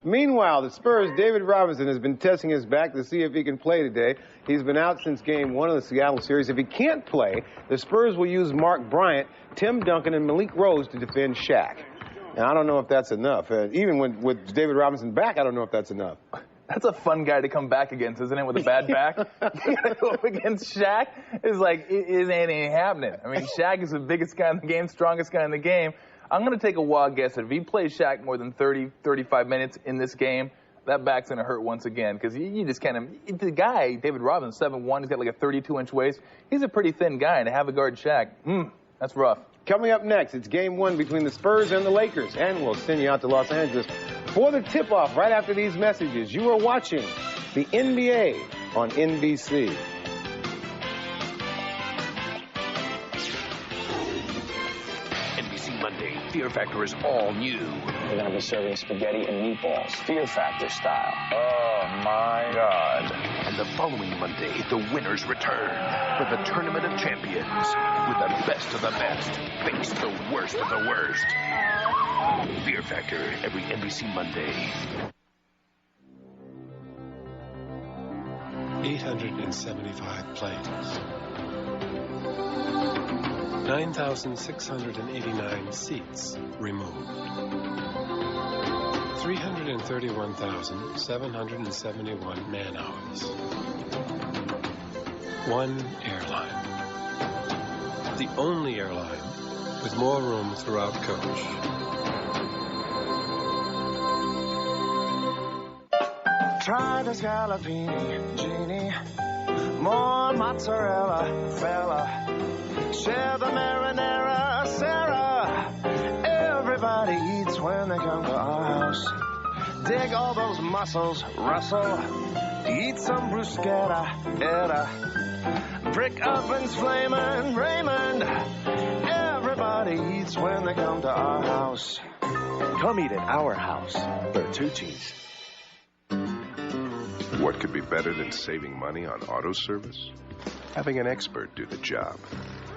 Meanwhile, the Spurs' David Robinson has been testing his back to see if he can play today. He's been out since Game 1 of the Seattle series. If he can't play, the Spurs will use Mark Bryant, Tim Duncan, and Malik Rose to defend Shaq. And I don't know if that's enough. Even with David Robinson back, I don't know if that's enough. That's a fun guy to come back against, isn't it, with a bad back? You gotta go up against Shaq. It's like, it ain't happening. I mean, Shaq is the biggest guy in the game, strongest guy in the game. I'm going to take a wild guess that if he plays Shaq more than 30, 35 minutes in this game, that back's going to hurt once again. Because you just can't. The guy, David Robinson, 7'1", he's got like a 32-inch waist. He's a pretty thin guy, and to have a guard Shaq, that's rough. Coming up next, it's Game 1 between the Spurs and the Lakers. And we'll send you out to Los Angeles for the tip-off right after these messages. You are watching the NBA on NBC. NBC Monday, Fear Factor is all new. We're going to be serving spaghetti and meatballs, Fear Factor style. Oh, my God. And the following Monday, the winners return for the Tournament of Champions with the best of the best face the worst of the worst. Fear Factor, every NBC Monday. 875 plays. 9,689 seats removed. 331,771 man-hours. One airline. The only airline with more room throughout coach. Try the scallopini, Genie. More mozzarella, fella. Share the marinara, Sarah. Everybody eats when they come to our house. Dig all those mussels, Russell. Eat some bruschetta, Etta. Brick ovens flamin', Raymond. Everybody eats when they come to our house. Come eat at our house. R2G's. What could be better than saving money on auto service? Having an expert do the job.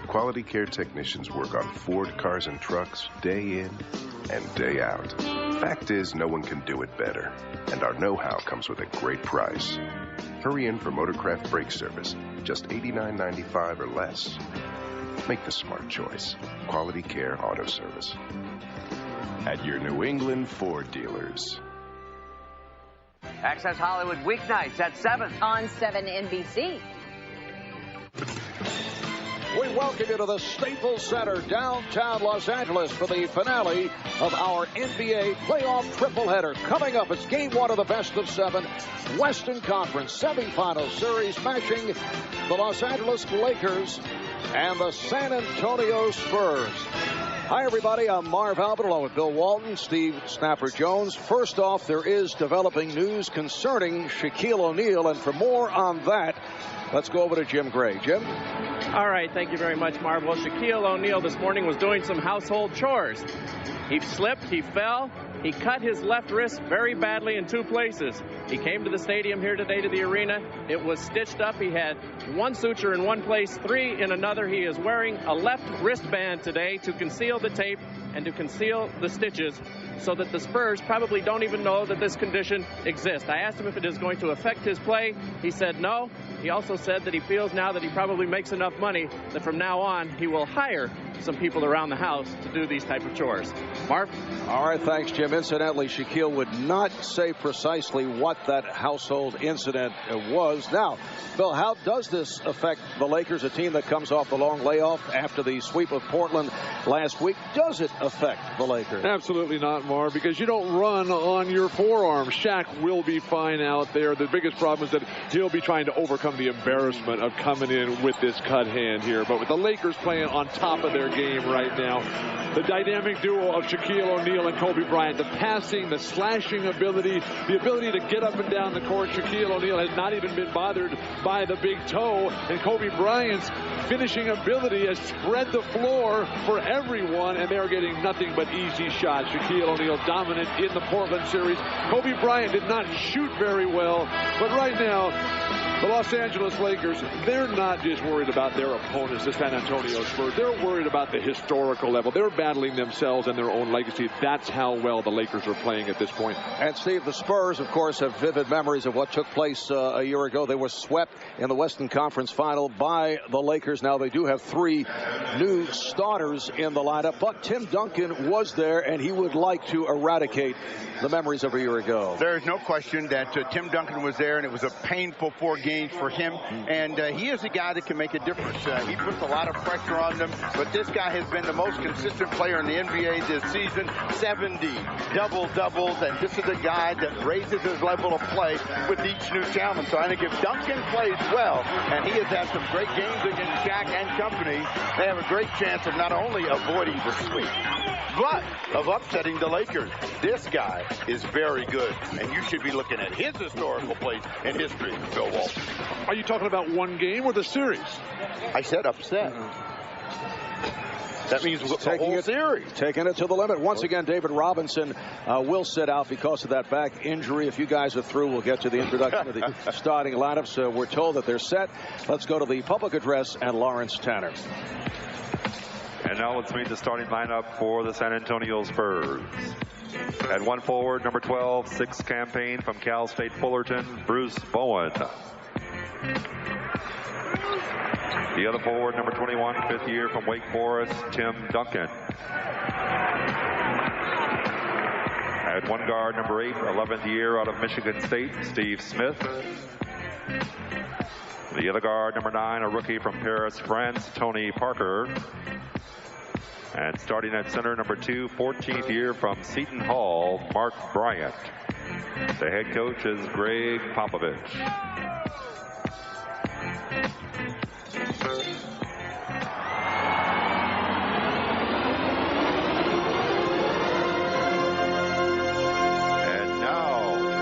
Quality Care technicians work on Ford cars and trucks day in and day out. Fact is, no one can do it better. And our know-how comes with a great price. Hurry in for Motorcraft Brake Service. Just $89.95 or less. Make the smart choice. Quality Care Auto Service. At your New England Ford dealers. Access Hollywood weeknights at 7 on 7 NBC. We welcome you to the Staples Center, downtown Los Angeles, for the finale of our NBA playoff tripleheader. Coming up, it's Game 1 of the best of 7 Western Conference semifinal series, matching the Los Angeles Lakers and the San Antonio Spurs. Hi, everybody. I'm Marv Albert, along with Bill Walton, Steve Snapper-Jones. First off, there is developing news concerning Shaquille O'Neal, and for more on that, let's go over to Jim Gray. Jim? All right, thank you very much, Marv. Well, Shaquille O'Neal this morning was doing some household chores. He slipped, he fell, he cut his left wrist very badly in 2 places. He came to the stadium here today, to the arena. It was stitched up. He had 1 suture in one place, 3 in another. He is wearing a left wristband today to conceal the tape and to conceal the stitches, so that the Spurs probably don't even know that this condition exists. I asked him if it is going to affect his play. He said no. He also said that he feels now that he probably makes enough money that from now on he will hire some people around the house to do these type of chores. Marv? All right, thanks, Jim. Incidentally, Shaquille would not say precisely what that household incident was. Now, Bill, how does this affect the Lakers, a team that comes off the long layoff after the sweep of Portland last week? Does it affect the Lakers? Absolutely not, Marv, because you don't run on your forearm. Shaq will be fine out there. The biggest problem is that he'll be trying to overcome the embarrassment of coming in with this cut hand here. But with the Lakers playing on top of their game right now, the dynamic duo of Shaquille O'Neal and Kobe Bryant, the passing, the slashing ability, the ability to get up and down the court. Shaquille O'Neal has not even been bothered by the big toe, and Kobe Bryant's finishing ability has spread the floor for everyone, and they're getting nothing but easy shots. Shaquille O'Neal dominant in the Portland series. Kobe Bryant did not shoot very well, but right now The Los Angeles Lakers, they're not just worried about their opponents, the San Antonio Spurs. They're worried about the historical level. They're battling themselves and their own legacy. That's how well the Lakers are playing at this point. And Steve, the Spurs, of course, have vivid memories of what took place a year ago. They were swept in the Western Conference Final by the Lakers. Now they do have 3 new starters in the lineup, but Tim Duncan was there, and he would like to eradicate the memories of a year ago. There's no question that Tim Duncan was there, and it was a painful 4 games for him. And he is a guy that can make a difference. He puts a lot of pressure on them, but this guy has been the most consistent player in the NBA this season. 70 double-doubles, and this is a guy that raises his level of play with each new challenge. So I think if Duncan plays well, and he has had some great games against Shaq and company, they have a great chance of not only avoiding the sweep, but of upsetting the Lakers. This guy is very good, and you should be looking at his historical plays in history, Bill Walton. Are you talking about one game or the series? I said upset. That means the whole series. Taking it to the limit. Once again, David Robinson will sit out because of that back injury. If you guys are through, we'll get to the introduction of the starting lineups. We're told that they're set. Let's go to the public address and Lawrence Tanner. And now let's meet the starting lineup for the San Antonio Spurs. At 1 forward, number 12, 6th campaign from Cal State Fullerton, Bruce Bowen. The other forward, number 21, 5th year from Wake Forest, Tim Duncan. At 1 guard, number 8, 11th year out of Michigan State, Steve Smith. The other guard, number 9, a rookie from Paris, France, Tony Parker. And starting at center, number 2, 14th year from Seton Hall, Mark Bryant. The head coach is Greg Popovich. And now,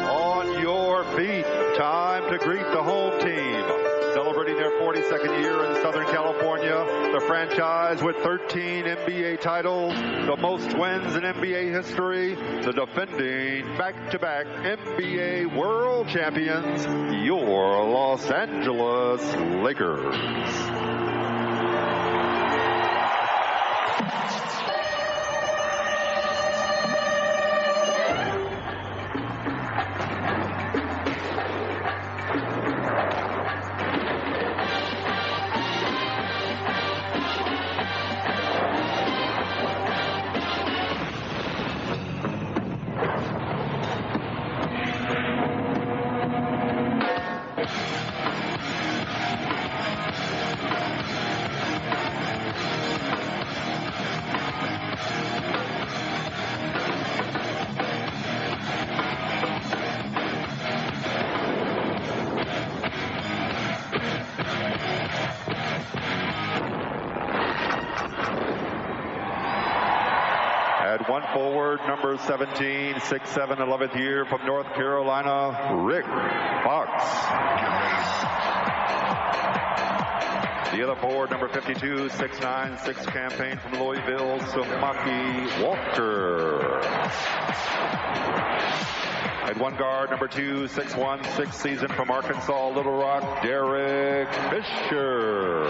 on your feet, time to greet the home team. Celebrating their 42nd year in Southern California, the franchise with 13 NBA titles, the most wins in NBA history, the defending back-to-back NBA world champions, your Los Angeles Lakers. At 1 forward, number 17, 6'7", 11th year from North Carolina, Rick Fox. The other forward, number 52, 6'9", 6th campaign from Louisville, Samaki Walker. At 1 guard, number 2, 6'1", 6th season from Arkansas, Little Rock, Derek Fisher.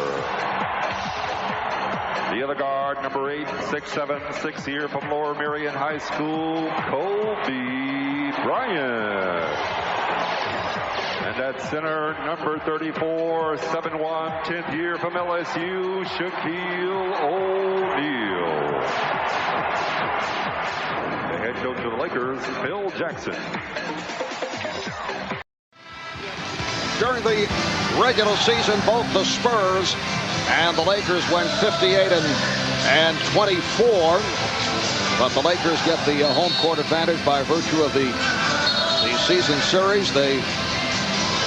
The other guard, number 8, 6'7", 6th year from Lower Merion High School, Kobe Bryant. And at center, number 34, 7'1", 10th year from LSU, Shaquille O'Neal. The head coach of the Lakers, Phil Jackson. During the regular season, both the Spurs and the Lakers went 58 and 24. But the Lakers get the home court advantage by virtue of the season series. They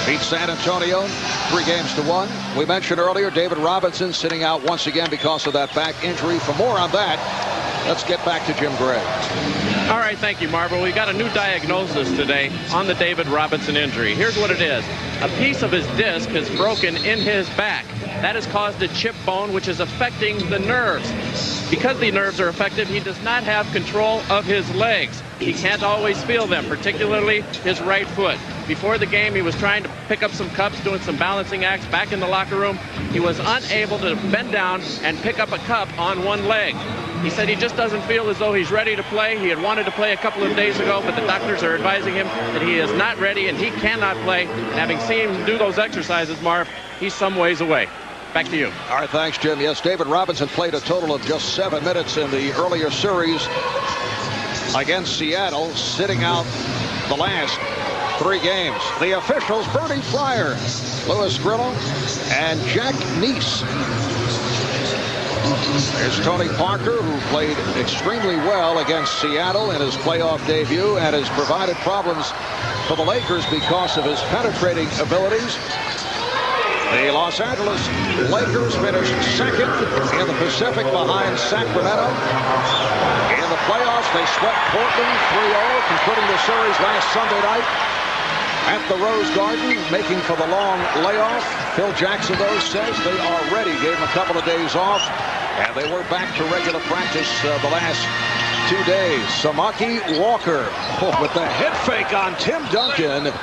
beat San Antonio 3-1. We mentioned earlier David Robinson sitting out once again because of that back injury. For more on that, let's get back to Jim Gray. All right, thank you, Marvel. We got a new diagnosis today on the David Robinson injury. Here's what it is. A piece of his disc is broken in his back. That has caused a chip bone, which is affecting the nerves. because the nerves are affected, he does not have control of his legs. He can't always feel them, particularly his right foot. Before the game, he was trying to pick up some cups, doing some balancing acts back in the locker room. He was unable to bend down and pick up a cup on one leg. He said he just doesn't feel as though he's ready to play. He had wanted to play a couple of days ago, but the doctors are advising him that he is not ready and he cannot play. And having seen him do those exercises, Marv, he's some ways away. Back to you. All right, thanks, Jim. Yes, David Robinson played a total of just 7 minutes in the earlier series against Seattle, sitting out the last 3 games. The officials, Bernie Fryer, Louis Grillo, and Jack Neese. There's Tony Parker, who played extremely well against Seattle in his playoff debut and has provided problems for the Lakers because of his penetrating abilities. The Los Angeles Lakers finished second in the Pacific behind Sacramento. In the playoffs, they swept Portland 3-0, concluding the series last Sunday night at the Rose Garden, making for the long layoff. Phil Jackson, though, says they are ready. Gave them a couple of days off, and they were back to regular practice the last 2 days. Samaki Walker with the head fake on Tim Duncan.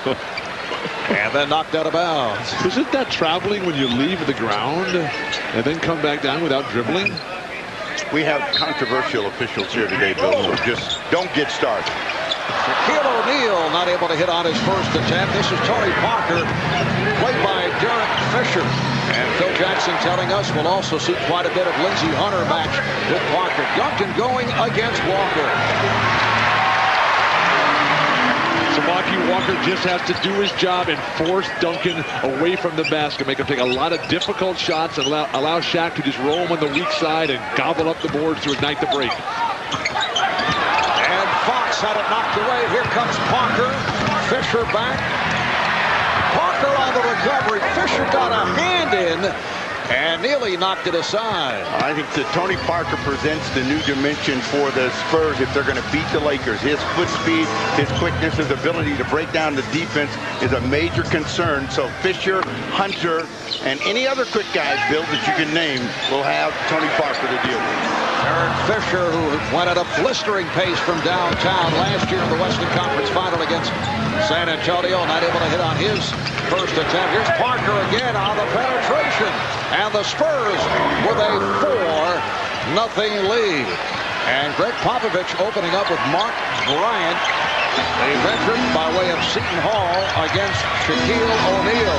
And then knocked out of bounds. Isn't that traveling when you leave the ground and then come back down without dribbling? We have controversial officials here today, Bill, so just don't get started. Shaquille O'Neal not able to hit on his first attempt. This is Tony Parker, played by Derek Fisher. And Phil Jackson telling us we'll also see quite a bit of Lindsey Hunter match with Parker. Duncan going against Walker. Samaki Walker just has to do his job and force Duncan away from the basket, make him take a lot of difficult shots and allow Shaq to just roam on the weak side and gobble up the boards to ignite the break. And Fox had it knocked away. Here comes Parker. Fisher back. Parker on the recovery. Fisher got a hand in. And Neely knocked it aside. I think that Tony Parker presents the new dimension for the Spurs if they're going to beat the Lakers. His foot speed, his quickness, his ability to break down the defense is a major concern. So Fisher, Hunter, and any other quick guys, Bill, that you can name will have Tony Parker to deal with. Eric Fisher, who went at a blistering pace from downtown last year in the Western Conference Final against San Antonio, not able to hit on his first attempt. Here's Parker again on the penetration. And the Spurs with a 4-0 lead. And Greg Popovich opening up with Mark Bryant, a veteran by way of Seton Hall against Shaquille O'Neal.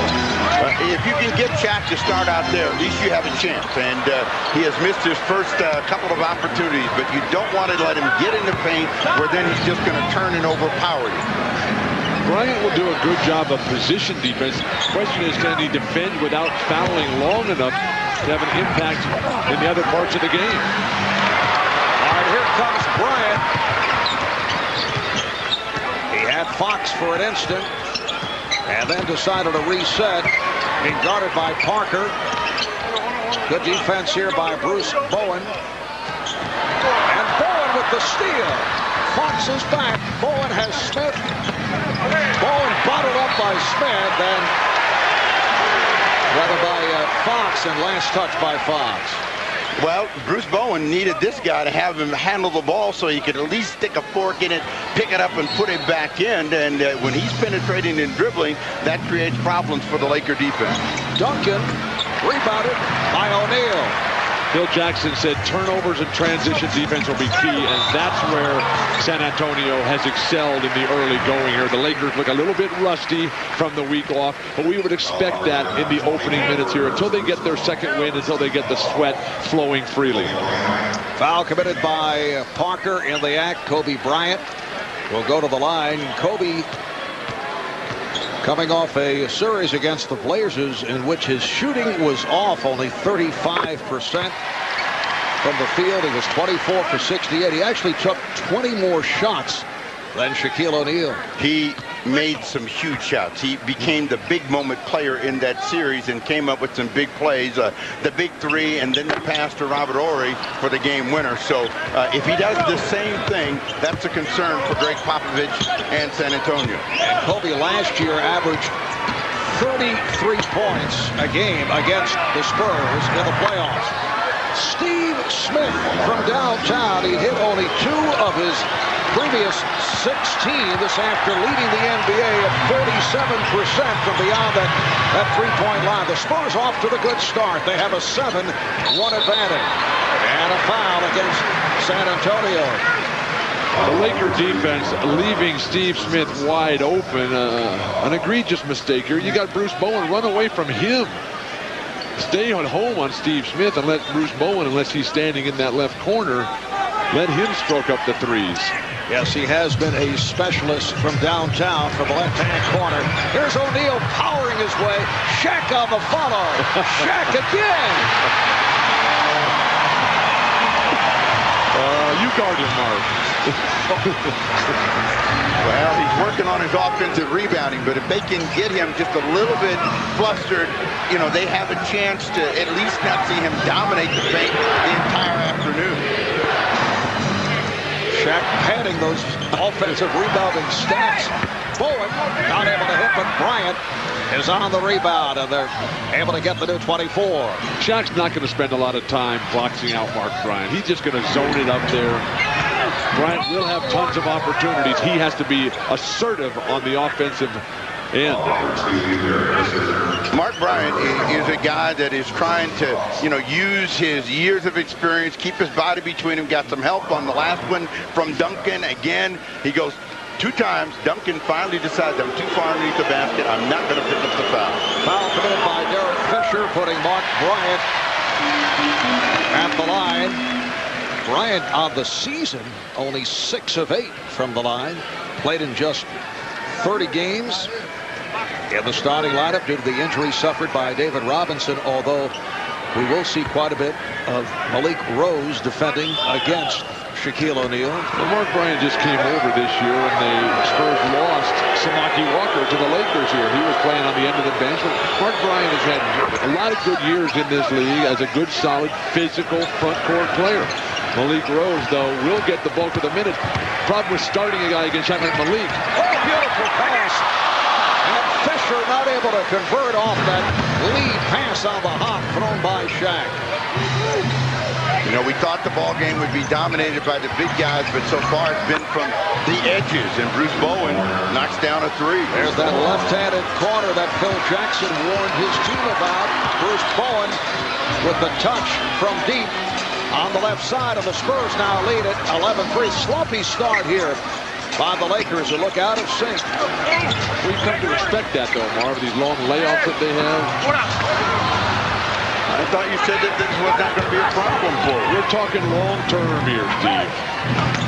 If you can get Shaq to start out there, at least you have a chance. And he has missed his first couple of opportunities, but you don't want to let him get in the paint where then he's just going to turn and overpower you. Bryant will do a good job of position defense. The question is, can he defend without fouling long enough to have an impact in the other parts of the game? All right, here comes Bryant. He had Fox for an instant and then decided to reset. Being guarded by Parker. Good defense here by Bruce Bowen. And Bowen with the steal. Fox is back. Bowen has Smith. Bowen bottled up by Smith, and rather by Fox, and last touch by Fox. Well, Bruce Bowen needed this guy to have him handle the ball so he could at least stick a fork in it, pick it up, and put it back in. And when he's penetrating and dribbling, that creates problems for the Laker defense. Duncan rebounded by O'Neal. Phil Jackson said turnovers and transition defense will be key, and that's where San Antonio has excelled in the early going here. The Lakers look a little bit rusty from the week off, but we would expect that in the opening minutes here until they get their second win, until they get the sweat flowing freely. Foul committed by Parker in the act. Kobe Bryant will go to the line. Kobe coming off a series against the Blazers in which his shooting was off, only 35% from the field. He was 24 for 68. He actually took 20 more shots than Shaquille O'Neal. He made some huge shots. He became the big moment player in that series and came up with some big plays. The big three and then the pass to Robert Horry for the game winner. So if he does the same thing, that's a concern for Greg Popovich and San Antonio. And Kobe last year averaged 33 points a game against the Spurs in the playoffs. Steve Smith from downtown. He hit only 2 of his previous 16. This after leading the NBA at 47% from beyond that three-point line. The Spurs off to the good start. They have a 7-1 advantage. And a foul against San Antonio. The Laker defense leaving Steve Smith wide open. An egregious mistake here. You got Bruce Bowen, run away from him. Stay at home on Steve Smith and let Bruce Bowen, unless he's standing in that left corner, let him stroke up the threes. Yes, he has been a specialist from downtown from the left-hand corner. Here's O'Neal powering his way. Shaq on the follow. Shaq again. You guard him, Mark. Well, he's working on his offensive rebounding, but if they can get him just a little bit flustered, you know, they have a chance to at least not see him dominate the paint the entire afternoon. Shaq padding those offensive rebounding stats. Bowen not able to hit, but Bryant is on the rebound, and they're able to get the new 24. Shaq's not going to spend a lot of time boxing out Mark Bryant. He's just going to zone it up there. Bryant will have tons of opportunities. He has to be assertive on the offensive end. Mark Bryant is a guy that is trying to, you know, use his years of experience, keep his body between him, got some help on the last one from Duncan. Again, he goes 2 times. Duncan finally decides, I'm too far underneath the basket. I'm not going to pick up the foul. Foul committed by Derek Fisher, putting Mark Bryant at the line. Bryant on the season, only 6 of 8 from the line. Played in just 30 games in the starting lineup due to the injury suffered by David Robinson, although we will see quite a bit of Malik Rose defending against Shaquille O'Neal. Well, Mark Bryant just came over this year when the Spurs lost Samaki Walker to the Lakers here. He was playing on the end of the bench. But Mark Bryant has had a lot of good years in this league as a good, solid, physical front court player. Malik Rose, though, will get the bulk of the minutes. Problem with starting a guy against Malik. Oh, beautiful pass. And Fisher not able to convert off that lead pass on the hop thrown by Shaq. You know, we thought the ball game would be dominated by the big guys, but so far it's been from the edges, and Bruce Bowen knocks down a 3. There's that left-handed corner that Phil Jackson warned his team about. Bruce Bowen with the touch from deep on the left side, of the Spurs now lead it 11-3. Sloppy start here by the Lakers, who look out of sync. We've come to expect that, though, Marv, these long layoffs that they have. I thought you said that this was not going to be a problem for you. We're talking long-term here, Steve.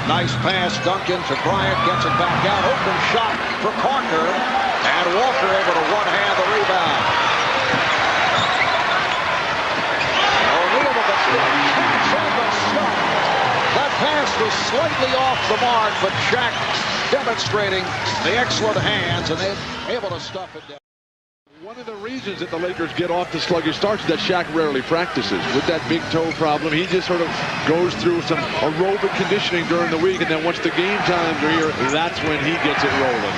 Nice pass, Duncan to Bryant, gets it back out. Open shot for Parker, and Walker able to one-hand the rebound. O'Neal with the pass on the stop. That pass was slightly off the mark, but Shaq demonstrating the excellent hands, and they're able to stuff it down. One of the reasons that the Lakers get off the sluggish starts is that Shaq rarely practices. With that big toe problem, he just sort of goes through some aerobic conditioning during the week, and then once the game times are here, that's when he gets it rolling.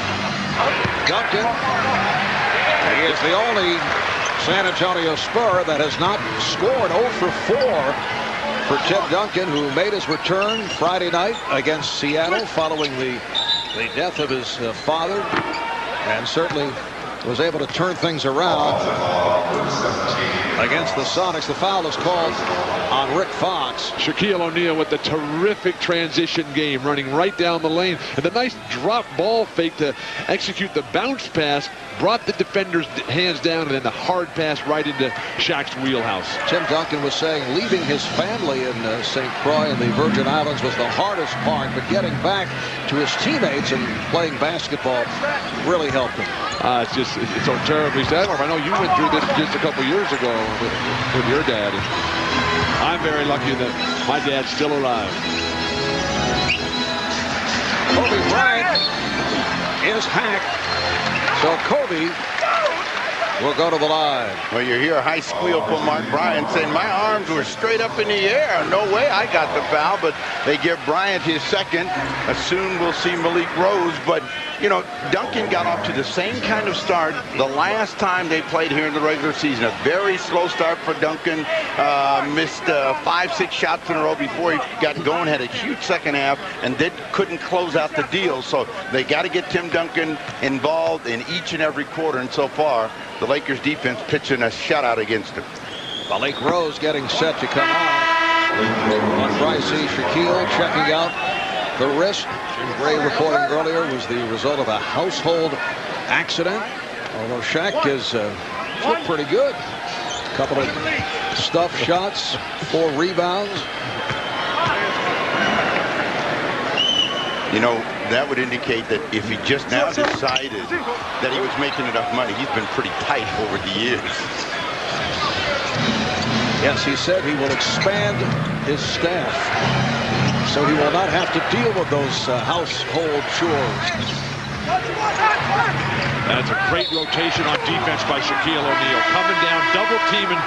Duncan, he is the only San Antonio Spur that has not scored 0 for 4 for Tim Duncan, who made his return Friday night against Seattle following the death of his father, and certainly was able to turn things around against the Sonics. The foul is called on Rick Fox. Shaquille O'Neal with the terrific transition game, running right down the lane, and the nice drop ball fake to execute the bounce pass brought the defender's hands down, and then the hard pass right into Shaq's wheelhouse. Tim Duncan was saying leaving his family in St. Croix in the Virgin Islands was the hardest part, but getting back to his teammates and playing basketball really helped him. It's so terribly sad. I know you went through this just a couple years ago with your dad. And I'm very lucky that my dad's still alive. Kobe Bryant is hacked. So Kobe will go to the line. Well, you hear a high squeal from Mark Bryant saying, my arms were straight up in the air. No way I got the foul, but they give Bryant his second. Soon we'll see Malik Rose. But, you know, Duncan got off to the same kind of start the last time they played here in the regular season. A very slow start for Duncan. Missed 5-6 shots in a row before he got going. Had a huge second half and then couldn't close out the deal. So they got to get Tim Duncan involved in each and every quarter. And so far, the Lakers defense pitching a shutout against him. Malik Rose getting set to come out. One Brycey Shaquille checking out the wrist. Jim Gray reporting earlier was the result of a household accident. Although Shaq has looked pretty good. A couple of stuff shots, 4 rebounds. You know, that would indicate that if he just now decided that he was making enough money, he's been pretty tight over the years. Yes, he said he will expand his staff, so he will not have to deal with those household chores. That's a great rotation on defense by Shaquille O'Neal. Coming down, double teaming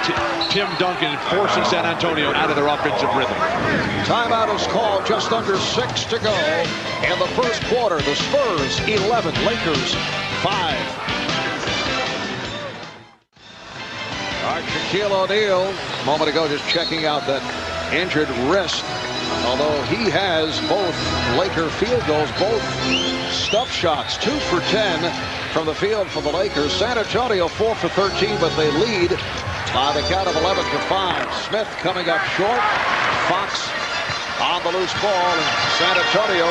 Tim Duncan and forcing San Antonio out of their offensive rhythm. Timeout is called, just under 6 to go in the first quarter. The Spurs 11, Lakers 5. All right, Shaquille O'Neal, a moment ago just checking out that injured wrist. Although he has both Laker field goals, both stuff shots, 2 for 10 from the field for the Lakers. San Antonio 4 for 13, but they lead by the count of 11 to 5. Smith coming up short. Fox on the loose ball, and San Antonio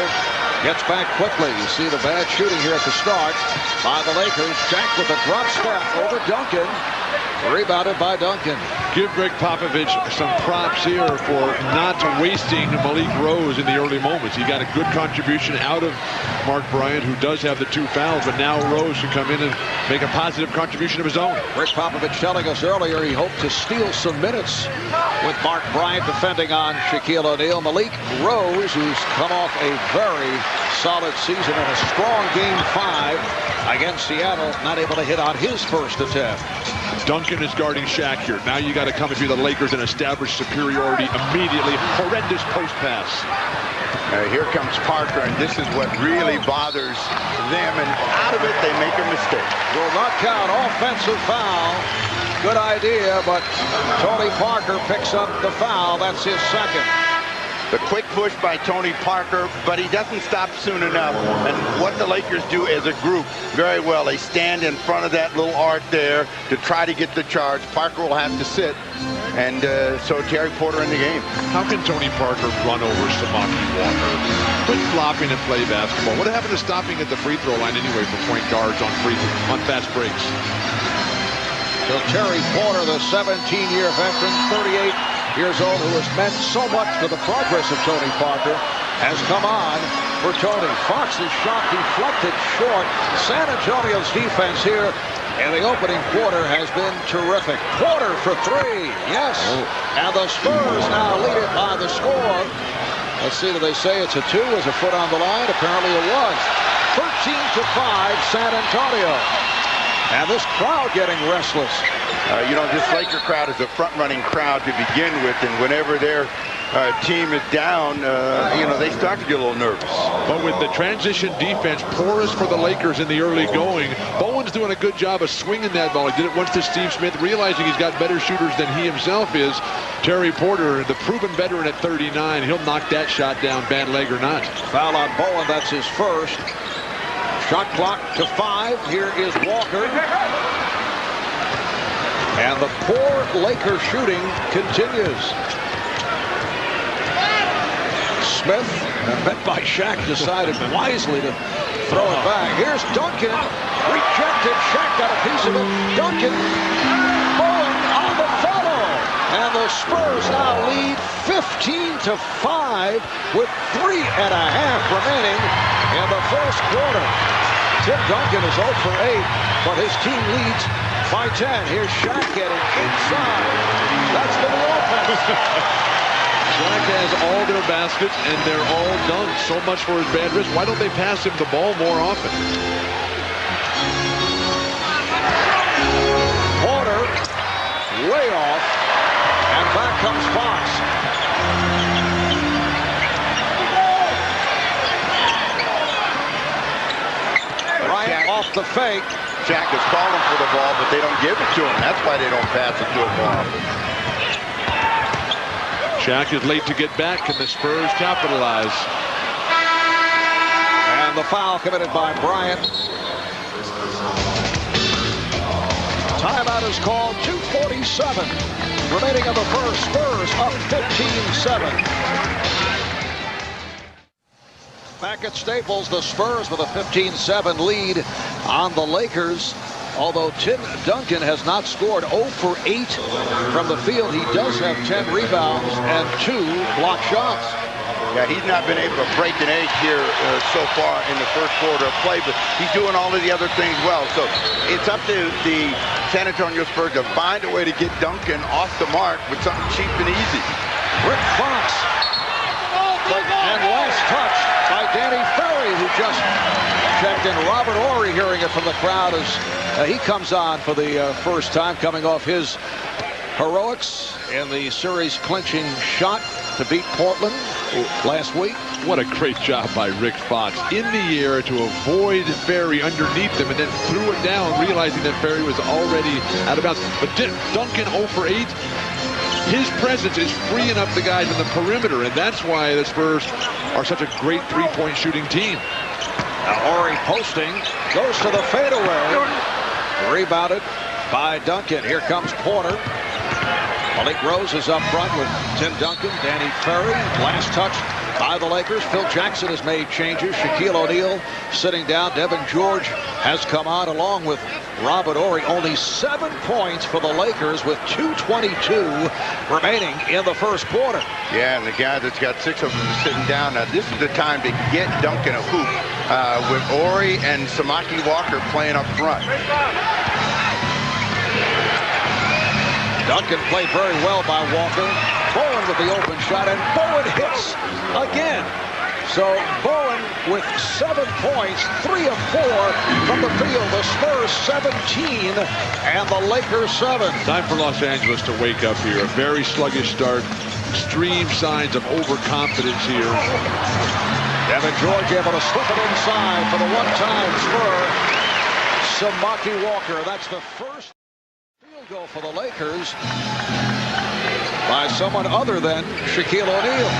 gets back quickly. You see the bad shooting here at the start by the Lakers. Jack with a drop step over Duncan. Rebounded by Duncan. Give Greg Popovich some props here for not wasting Malik Rose in the early moments. He got a good contribution out of Mark Bryant, who does have the 2 fouls, but now Rose can come in and make a positive contribution of his own. Greg Popovich telling us earlier he hoped to steal some minutes with Mark Bryant defending on Shaquille O'Neal. Malik Rose, who's come off a very solid season and a strong game 5 against Seattle, not able to hit on his first attempt. Duncan is guarding Shaq here. Now you got to come if you're the Lakers and establish superiority immediately. Horrendous post pass. Here comes Parker, and this is what really bothers them. And out of it, they make a mistake. Will not count. Offensive foul. Good idea, but Tony Parker picks up the foul. That's his second. The quick push by Tony Parker, but he doesn't stop soon enough. And what the Lakers do as a group very well, they stand in front of that little arc there to try to get the charge. Parker will have to sit, and so Terry Porter in the game. How can Tony Parker run over Samaki Walker? Quit flopping and play basketball. What happened to stopping at the free throw line anyway for point guards on fast breaks? So Terry Porter, the 17-year veteran, 38 years old, who has meant so much to the progress of Tony Parker, has come on for Tony. Fox's shot deflected short. San Antonio's defense here in the opening quarter has been terrific. Porter for 3, yes. And the Spurs now lead it by the score. Let's see, do they say it's a 2? Is a foot on the line? Apparently it was. 13 to 5, San Antonio. And this crowd getting restless. You know, this Laker crowd is a front-running crowd to begin with, and whenever their team is down, you know, they start to get a little nervous. But with the transition defense porous for the Lakers in the early going, Bowen's doing a good job of swinging that ball. He did it once to Steve Smith, realizing he's got better shooters than he himself is. Terry Porter, the proven veteran at 39, he'll knock that shot down, bad leg or not. Foul on Bowen, that's his first. Shot clock to 5. Here is Walker. And the poor Laker shooting continues. Smith, met by Shaq, decided wisely to throw it back. Here's Duncan. Rejected. Shaq got a piece of it. Duncan. Bowen on the follow. And the Spurs now lead 15 to 5 with 3.5 remaining in the first quarter. Tim Duncan is 0 for 8, but his team leads by 10. Here's Shaq getting inside. That's the new offense. Shaq has all their baskets, and they're all done. So much for his bad wrist. Why don't they pass him the ball more often? comes Fox. Bryant off the fake. Jack is calling for the ball, but they don't give it to him. That's why they don't pass it to him more often. Shaq is late to get back, and the Spurs capitalize. And the foul committed by Bryant. Timeout is called. 2:47 remaining of the first. Spurs up 15-7. Back at Staples, the Spurs with a 15-7 lead on the Lakers. Although Tim Duncan has not scored 0 for 8 from the field, he does have 10 rebounds and 2 block shots. Yeah, he's not been able to break an egg here so far in the first quarter of play, but he's doing all of the other things well. So it's up to the San Antonio Spurs to find a way to get Duncan off the mark with something cheap and easy. Rick Fox. And last touch by Danny Ferry, who just checked in. Robert Horry hearing it from the crowd as he comes on for the first time, coming off his heroics in the series clinching shot to beat Portland last week. What a great job by Rick Fox. In the air to avoid Ferry underneath him and then threw it down, realizing that Ferry was already out of bounds. But Duncan 0 for 8. His presence is freeing up the guys in the perimeter, and that's why the Spurs are such a great three-point shooting team. Now Horry posting, goes to the fadeaway. Rebounded by Duncan. Here comes Porter. Malik Rose is up front with Tim Duncan, Danny Ferry. Last touch by the Lakers. Phil Jackson has made changes. Shaquille O'Neal sitting down. Devin George has come on along with Robert Horry. Only 7 points for the Lakers with 2:22 remaining in the first quarter. Yeah, and the guy that's got 6 of them sitting down. Now, this is the time to get Duncan a hoop with Horry and Samaki Walker playing up front. Duncan played very well by Walker. Bowen with the open shot, and Bowen hits again. So Bowen with 7 points, 3 of 4 from the field. The Spurs 17 and the Lakers 7. Time for Los Angeles to wake up here. A very sluggish start. Extreme signs of overconfidence here. Devin George able to slip it inside for the one-time Spur. Samaki Walker. That's the first field goal for the Lakers by someone other than Shaquille O'Neal.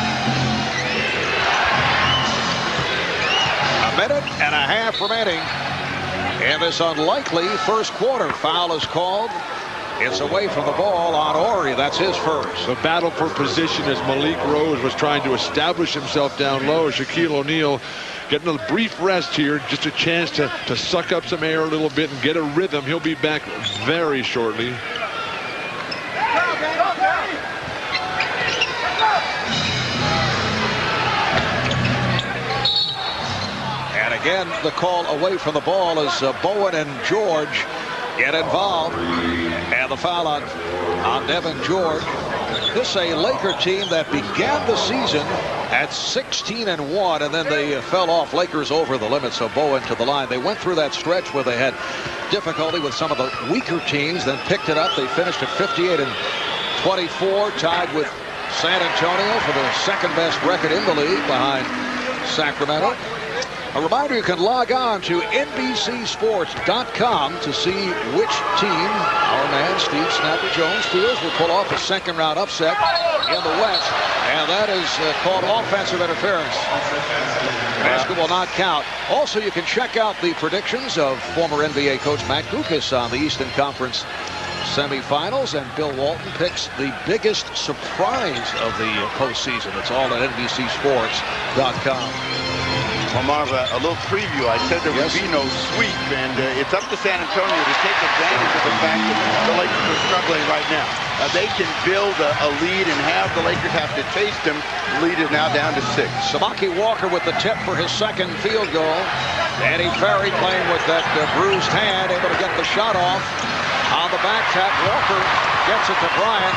A minute and a half remaining in this unlikely first quarter. Foul is called. It's away from the ball on Horry. That's his first. The battle for position as Malik Rose was trying to establish himself down low. Shaquille O'Neal getting a brief rest here, just a chance to suck up some air a little bit and get a rhythm. He'll be back very shortly. And again, the call away from the ball as Bowen and George get involved. And the foul on Devin George. This is a Laker team that began the season at 16-1, and then they fell off. Lakers over the limit, so Bowen to the line. They went through that stretch where they had difficulty with some of the weaker teams, then picked it up. They finished at 58-24, tied with San Antonio for the second best record in the league behind Sacramento. A reminder, you can log on to NBCSports.com to see which team our man Steve Snapper Jones feels will pull off a second-round upset in the West, and that is called offensive interference. Basketball not count. Also, you can check out the predictions of former NBA coach Matt Gukas on the Eastern Conference semifinals, and Bill Walton picks the biggest surprise of the postseason. It's all at NBCSports.com. Well, Marv, a little preview. I said there would be no sweep, and it's up to San Antonio to take advantage of the fact that the Lakers are struggling right now. They can build a lead and have the Lakers have to chase them. The lead is now down to 6. Samaki Walker with the tip for his second field goal. Danny Ferry playing with that bruised hand, able to get the shot off. On the back tap, Walker gets it to Bryant.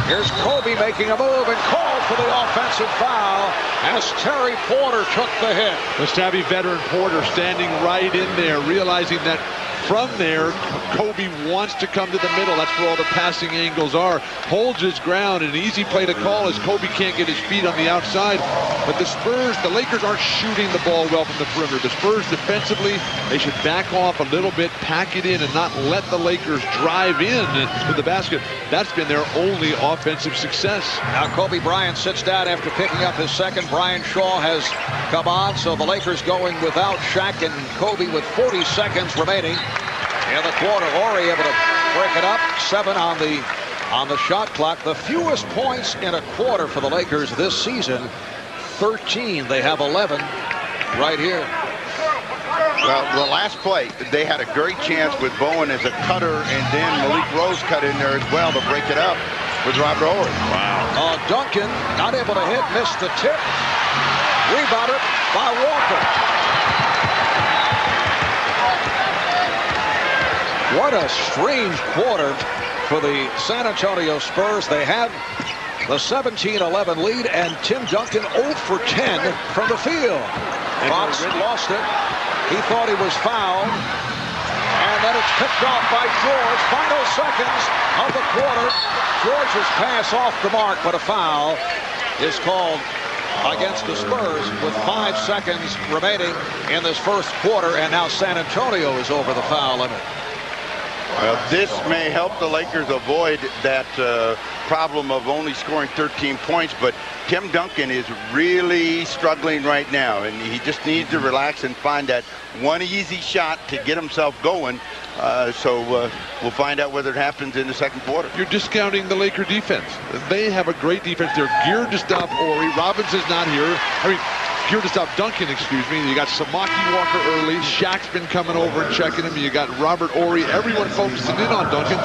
Here's Kobe making a move and called for the offensive foul as Terry Porter took the hit. The savvy veteran Porter standing right in there, realizing that From there, Kobe wants to come to the middle. That's where all the passing angles are. Holds his ground. An easy play to call as Kobe can't get his feet on the outside. But the Lakers aren't shooting the ball well from the perimeter. The Spurs defensively, they should back off a little bit, pack it in, and not let the Lakers drive in to the basket. That's been their only offensive success. Now Kobe Bryant sits down after picking up his second. Brian Shaw has come on, so the Lakers going without Shaq and Kobe with 40 seconds remaining in the quarter. Horry able to break it up. 7 on the shot clock. The fewest points in a quarter for the Lakers this season, 13. They have 11 right here. Well, the last play, they had a great chance with Bowen as a cutter, and then Malik Rose cut in there as well to break it up with Robert Horry. Wow. Duncan not able to hit, missed the tip. Rebounded by Walker. What a strange quarter for the San Antonio Spurs. They had the 17-11 lead, and Tim Duncan 0 for 10 from the field. Fox lost it. He thought he was fouled. And then it's picked off by George. Final seconds of the quarter. George's pass off the mark, but a foul is called against the Spurs with 5 seconds remaining in this first quarter. And now San Antonio is over the foul limit. Well, this may help the Lakers avoid that problem of only scoring 13 points, but Tim Duncan is really struggling right now, and he just needs to relax and find that one easy shot to get himself going. So we'll find out whether it happens in the second quarter. You're discounting the Laker defense. They have a great defense. They're geared to stop Horry. Robinson's not here. Geared to stop Duncan, excuse me. You got Samaki Walker early. Shaq's been coming over and checking him. You got Robert Horry. Everyone focusing in on Duncan.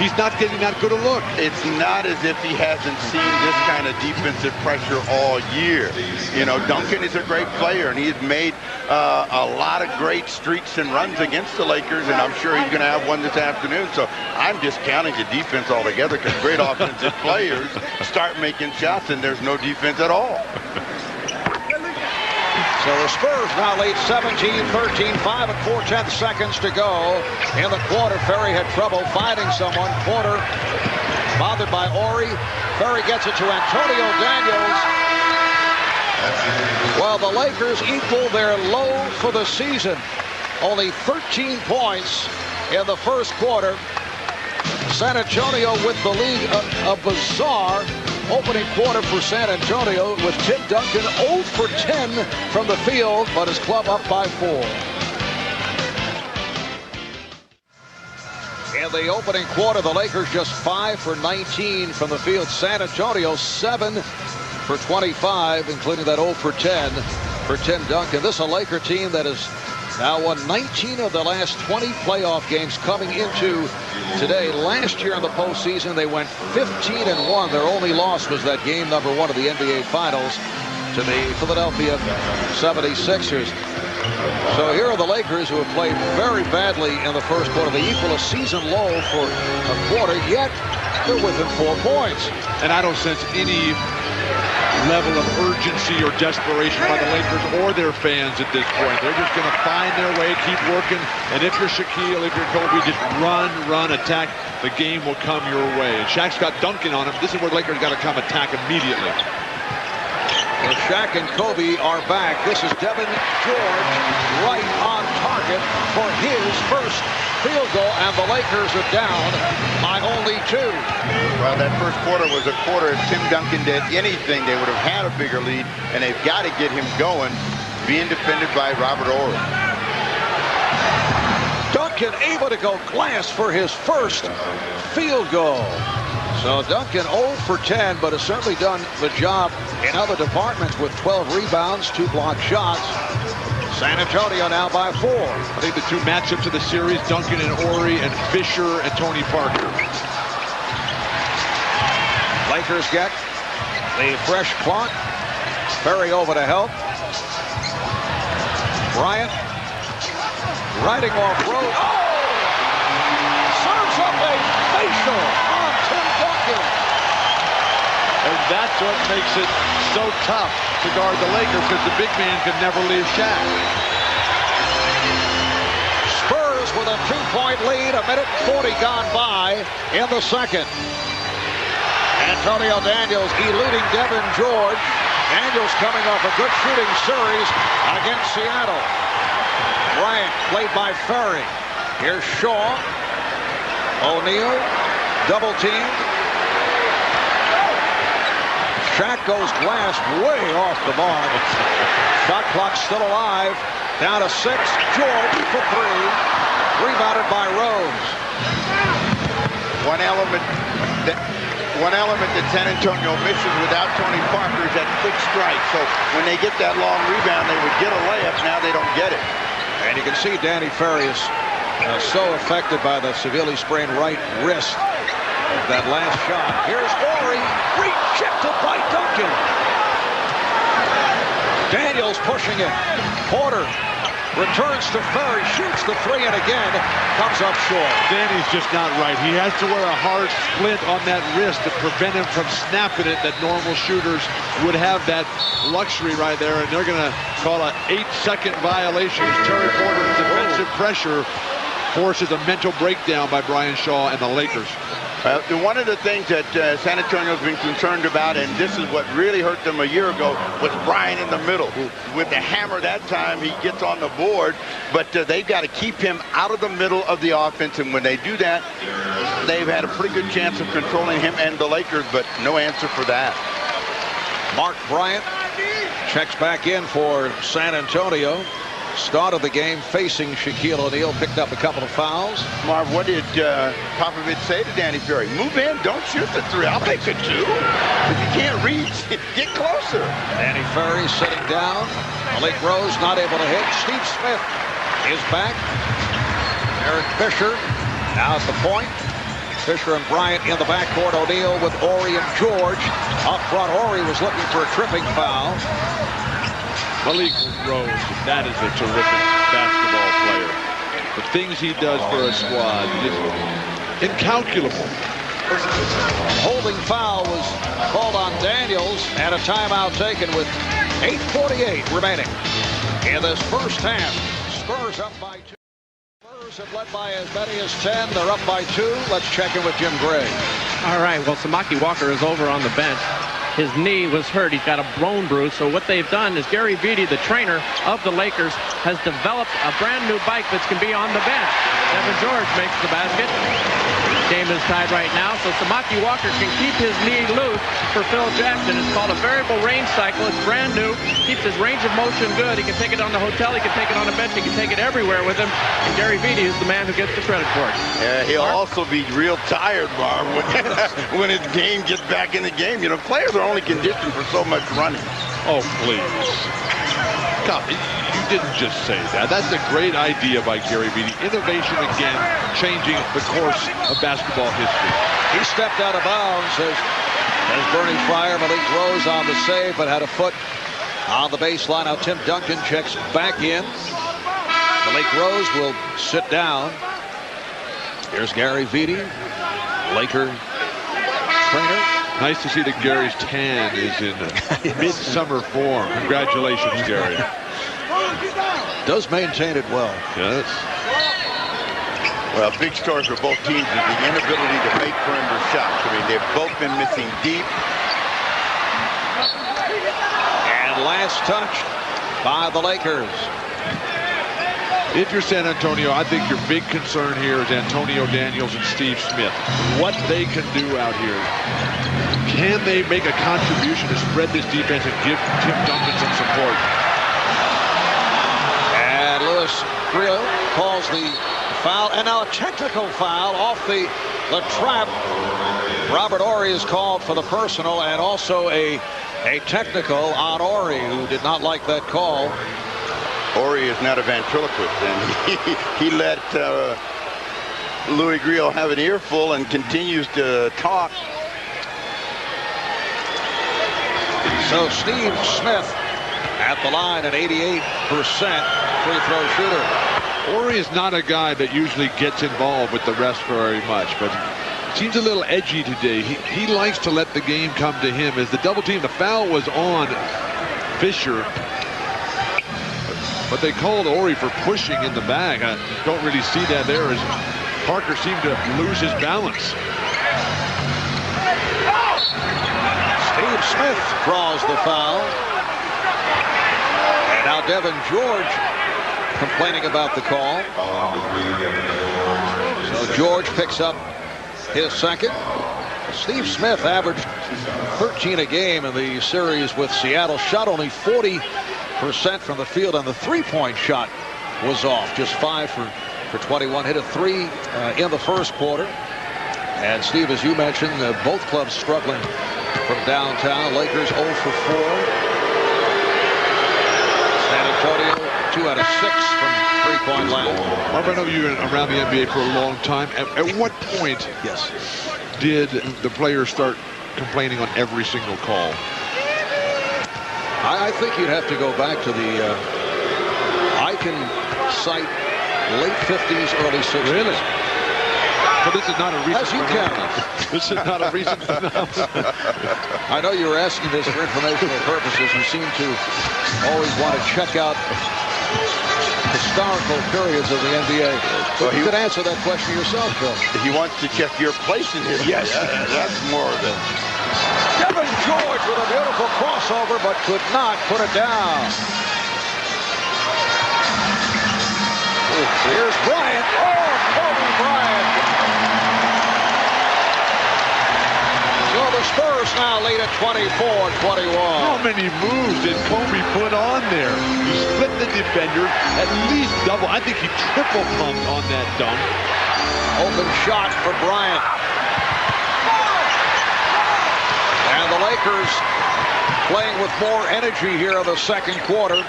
He's not getting that good a look. It's not as if he hasn't seen this kind of defensive pressure all year. You know, Duncan is a great player, and he's made a lot of great streaks and runs against the Lakers, and I'm sure he's going to have one this afternoon. So I'm discounting the defense altogether, because great offensive players start making shots, and there's no defense at all. So the Spurs now lead 17-13, 5 4/10 seconds to go in the quarter. Ferry had trouble finding someone. Porter bothered by Horry. Ferry gets it to Antonio Daniels. Well, the Lakers equal their low for the season. Only 13 points in the first quarter. San Antonio with the lead, a bizarre opening quarter for San Antonio, with Tim Duncan 0 for 10 from the field, but his club up by 4. In the opening quarter, the Lakers just 5 for 19 from the field. San Antonio 7 for 25, including that 0 for 10 for Tim Duncan. This is a Laker team that has now won 19 of the last 20 playoff games coming into today. Last year in the postseason, they went 15-1. Their only loss was that game number 1 of the NBA Finals to the Philadelphia 76ers. So here are the Lakers, who have played very badly in the first quarter. They equal a season low for a quarter, yet they're within 4 points. And I don't sense any level of urgency or desperation by the Lakers or their fans at this point. They're just going to find their way, keep working, and if you're Shaquille, if you're Kobe, just run, attack. The game will come your way. And Shaq's got Duncan on him. This is where the Lakers got to come attack immediately. Well, Shaq and Kobe are back. This is Devin George right on target for his first field goal, and the Lakers are down by only 2. Well, that first quarter was a quarter. If Tim Duncan did anything, they would have had a bigger lead, and they've got to get him going, being defended by Robert Horry. Duncan able to go glass for his first field goal. So Duncan 0 for 10, but has certainly done the job in other departments with 12 rebounds, 2 blocked shots. San Antonio now by 4. I think the 2 matchups of the series, Duncan and Horry, and Fisher and Tony Parker. Lakers get the fresh clock. Ferry over to help. Bryant riding off road. Oh! Serves up a facial on Tim Duncan. And that's what makes it so tough to guard the Lakers, because the big man could never leave Shaq. Spurs with a 2 6-point lead, 1:40 gone by in the second. Antonio Daniels eluding Devin George. Daniels coming off a good shooting series against Seattle. Bryant played by Ferry. Here's Shaw. O'Neal double teamed. Shaq goes glass way off the mark. Shot clock still alive. Down to 6. George for 3. Rebounded by Rose. One element that San Antonio misses without Tony Parker is that quick strike. So when they get that long rebound, they would get a layup. Now they don't get it. And you can see Danny Ferry is so affected by the severely sprained right wrist. That last shot. Here's Horry, rejected by Duncan. Daniels pushing it. Porter returns to Ferry, shoots the 3, and again comes up short. Danny's just not right. He has to wear a hard splint on that wrist to prevent him from snapping it. That normal shooters would have that luxury right there, and they're going to call an 8-second violation as Terry Porter's defensive pressure forces a mental breakdown by Brian Shaw and the Lakers. One of the things that San Antonio's been concerned about, and this is what really hurt them a year ago, was Bryant in the middle. With the hammer that time, he gets on the board, but they've got to keep him out of the middle of the offense, and when they do that, they've had a pretty good chance of controlling him and the Lakers, but no answer for that. Mark Bryant checks back in for San Antonio. Start of the game facing Shaquille O'Neal, picked up a couple of fouls. Marv, what did Popovich say to Danny Ferry? Move in, don't shoot the 3. I'll take the 2. If you can't reach, get closer. Danny Ferry sitting down. Malik Rose not able to hit. Steve Smith is back. Eric Fisher now at the point. Fisher and Bryant in the backcourt. O'Neal with Horry and George. Up front, Horry was looking for a tripping foul. Malik Rose, that is a terrific basketball player. The things he does for a squad is incalculable. Holding foul was called on Daniels, and a timeout taken with 8:48 remaining in this first half. Spurs up by 2. Spurs have led by as many as 10. They're up by 2. Let's check in with Jim Gray. All right, well, Samaki Walker is over on the bench. His knee was hurt. He's got a bone bruise. So what they've done is Gary Vitti, the trainer of the Lakers, has developed a brand new bike that can be on the bench. Devin George makes the basket. Game is tied right now, so Samaki Walker can keep his knee loose for Phil Jackson. It's called a variable range cycle. It's brand new. Keeps his range of motion good. He can take it on the hotel. He can take it on the bench. He can take it everywhere with him. And Gary Vitti is the man who gets the credit for it. Yeah, he'll also be real tired, Marv, when his game gets back in the game. You know, players are only conditioned for so much running. Oh, please. Come, you didn't just say that. That's a great idea by Gary Vitti. Innovation again, changing the course of basketball history. He stepped out of bounds as Bernie Fryer. Malik Rose on the save, but had a foot on the baseline. Now Tim Duncan checks back in. Malik Rose will sit down. Here's Gary Vitti, Laker trainer. Nice to see that Gary's tan is in midsummer form. Congratulations, Gary. Does maintain it well. Yes. Well, big story for both teams is the inability to make perimeter shots. I mean, they've both been missing deep. And last touch by the Lakers. If you're San Antonio, I think your big concern here is Antonio Daniels and Steve Smith. What they can do out here. Can they make a contribution to spread this defense and give Tim Duncan some support? And Louis Grillo calls the foul, and now a technical foul off the trap. Robert Horry is called for the personal, and also a technical on Horry, who did not like that call. Horry is not a ventriloquist, and he let Louis Grillo have an earful and continues to talk. So Steve Smith at the line at 88% free throw shooter. Horry is not a guy that usually gets involved with the rest very much, but seems a little edgy today. He likes to let the game come to him. As the double team, the foul was on Fisher. But they called Ori for pushing in the bag. I don't really see that there as Parker seemed to lose his balance. Steve Smith draws the foul. And now Devin George complaining about the call. So George picks up his second. Steve Smith averaged 13 a game in the series with Seattle. Shot only 40% from the field, and the three-point shot was off. Just 5 for 21. Hit a 3 in the first quarter. And Steve, as you mentioned, both clubs struggling from downtown. Lakers 0 for 4. San Antonio 2 out of 6 from three-point line. Marv, I know you've been around the NBA for a long time. At what point did the players start complaining on every single call? I think you'd have to go back to the, I can cite late 50s, early 60s. Really? But this is not a recent As you can. This is not a recent phenomenon. I know you were asking this for informational purposes. You seem to always want to check out historical periods of the NBA. Well, you could answer that question yourself, Phil. He wants to check your place in history. Yes. That's more of it. Devin George with a beautiful crossover, but could not put it down. Here's Bryant. Oh, Kobe Bryant. So the Spurs now lead at 24-21. How many moves did Kobe put on there? He split the defender, at least double. I think he triple pumped on that dunk. Open shot for Bryant. And the Lakers playing with more energy here in the second quarter.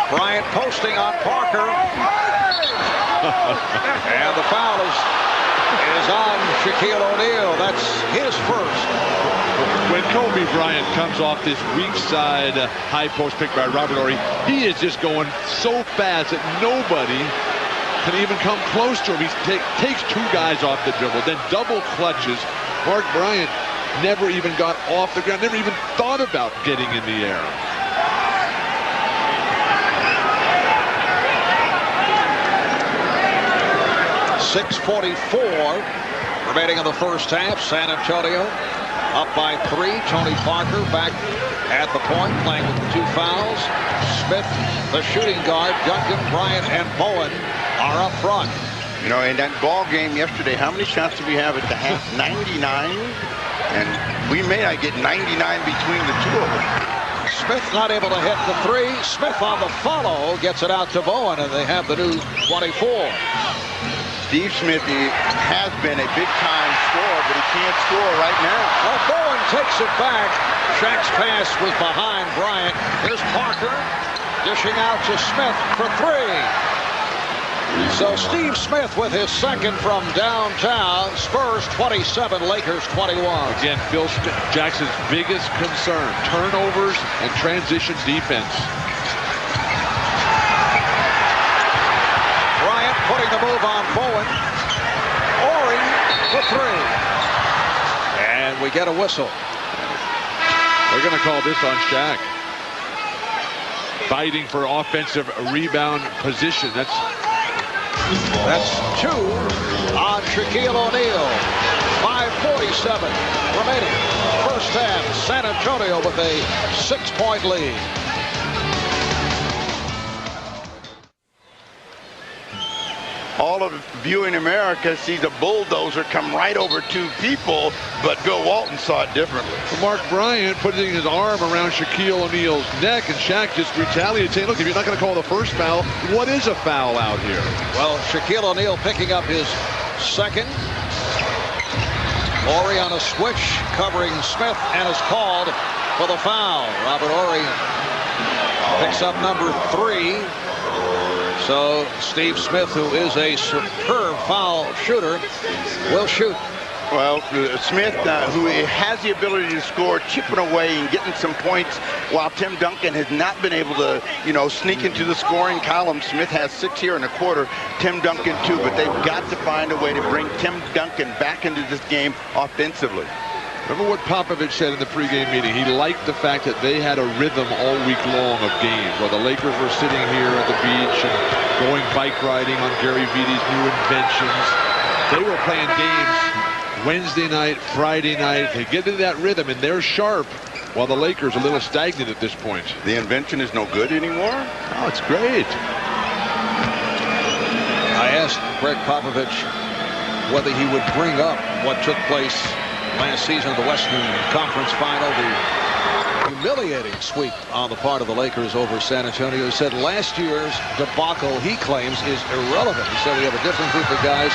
Bryant posting on Parker. And the foul is on Shaquille O'Neal. That's his first. When Kobe Bryant comes off this weak side high post pick by Robert Horry, he is just going so fast that nobody can even come close to him. He takes 2 guys off the dribble, then double clutches. Mark Bryant never even got off the ground, never even thought about getting in the air. .6:44 remaining in the first half. San Antonio up by 3. Tony Parker back at the point, playing with the 2 fouls. Smith, the shooting guard, Duncan, Bryant, and Bowen are up front. You know, in that ball game yesterday, how many shots did we have at the half? 99? And we may not get 99 between the two of them. Smith not able to hit the 3. Smith on the follow gets it out to Bowen, and they have the new 24. Steve Smith has been a big-time scorer, but he can't score right now. Well, Bowen takes it back. Shaq's pass was behind Bryant. Here's Parker dishing out to Smith for 3. So Steve Smith with his second from downtown. Spurs 27, Lakers 21. Again, Phil Jackson's biggest concern, turnovers and transition defense. Bryant putting the move on Bowen. Ori for 3. And we get a whistle. They're going to call this on Shaq. Fighting for offensive rebound position. That's 2 on Shaquille O'Neal. 5:47 remaining. First half, San Antonio with a 6-point lead. All of viewing America sees a bulldozer come right over 2 people, but Bill Walton saw it differently. Mark Bryant putting his arm around Shaquille O'Neal's neck, and Shaq just retaliated, saying, look, if you're not going to call the first foul, what is a foul out here? Well, Shaquille O'Neal picking up his second. Ori on a switch, covering Smith, and is called for the foul. Robert Ori picks up number 3. So Steve Smith, who is a superb foul shooter, will shoot. Well, Smith, who has the ability to score, chipping away and getting some points, while Tim Duncan has not been able to, sneak into the scoring column. Smith has 6 here in a quarter, Tim Duncan 2, but they've got to find a way to bring Tim Duncan back into this game offensively. Remember what Popovich said in the pregame meeting? He liked the fact that they had a rhythm all week long of games, where the Lakers were sitting here at the beach and going bike riding on Gary Vidi's new inventions. They were playing games Wednesday night, Friday night. They get into that rhythm, and they're sharp, while the Lakers are a little stagnant at this point. The invention is no good anymore? Oh, it's great. I asked Greg Popovich whether he would bring up what took place last season of the Western Conference Final, the humiliating sweep on the part of the Lakers over San Antonio. He said last year's debacle, he claims, is irrelevant. He said we have a different group of guys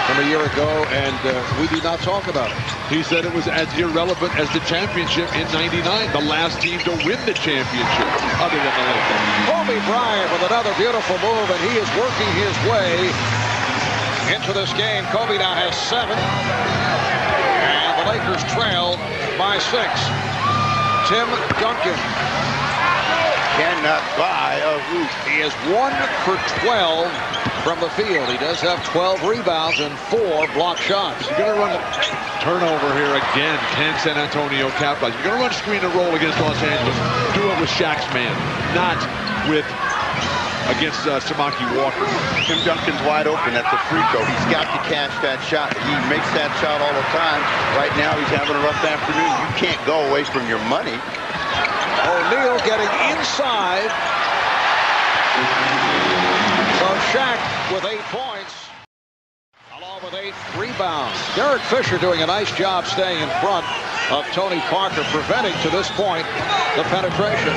from a year ago, and we do not talk about it. He said it was as irrelevant as the championship in '99, the last team to win the championship, other than the Lakers. Kobe Bryant with another beautiful move, and he is working his way into this game. Kobe now has 7, and the Lakers trail by 6. Tim Duncan cannot buy a hoop. He is 1 for 12 from the field. He does have 12 rebounds and 4 block shots. You're going to run a turnover here again. Can San Antonio capitalize? You're going to run screen and roll against Los Angeles. Do it with Shaq's man, not with against Samaki Walker. Tim Duncan's wide open. That's a free throw. He's got to catch that shot. He makes that shot all the time. Right now, he's having a rough afternoon. You can't go away from your money. O'Neal getting inside. So Shaq with 8 points, along with 8 rebounds. Derek Fisher doing a nice job staying in front of Tony Parker, preventing to this point the penetration.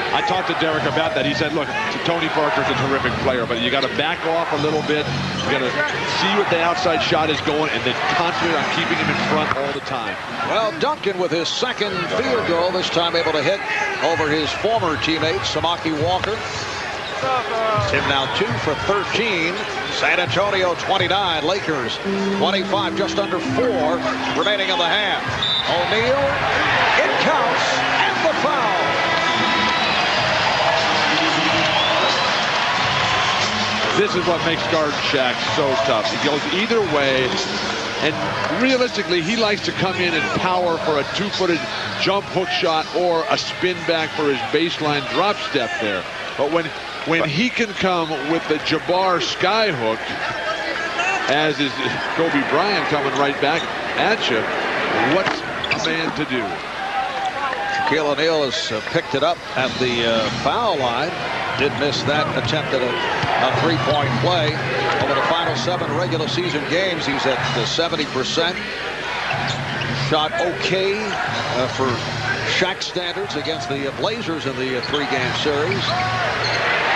I talked to Derek about that. He said, look, Tony Parker's a terrific player, but you got to back off a little bit. You got to see what the outside shot is going, and then concentrate on keeping him in front all the time. Well, Duncan with his 2nd field goal, this time able to hit over his former teammate, Samaki Walker. Tim now 2 for 13. San Antonio 29, Lakers 25, just under 4 remaining in the half. O'Neal, it counts, and the foul. This is what makes guard Shaq so tough. He goes either way, and realistically, he likes to come in and power for a 2-footed jump hook shot or a spin back for his baseline drop step there. But when he can come with the Jabbar sky hook, as is Kobe Bryant coming right back at you, what's a man to do? Shaquille O'Neal has picked it up at the foul line. Did miss that attempt at a 3-point play. Over the final 7 regular season games, he's at 70%. Shot okay for Shaq standards against the Blazers in the 3-game series.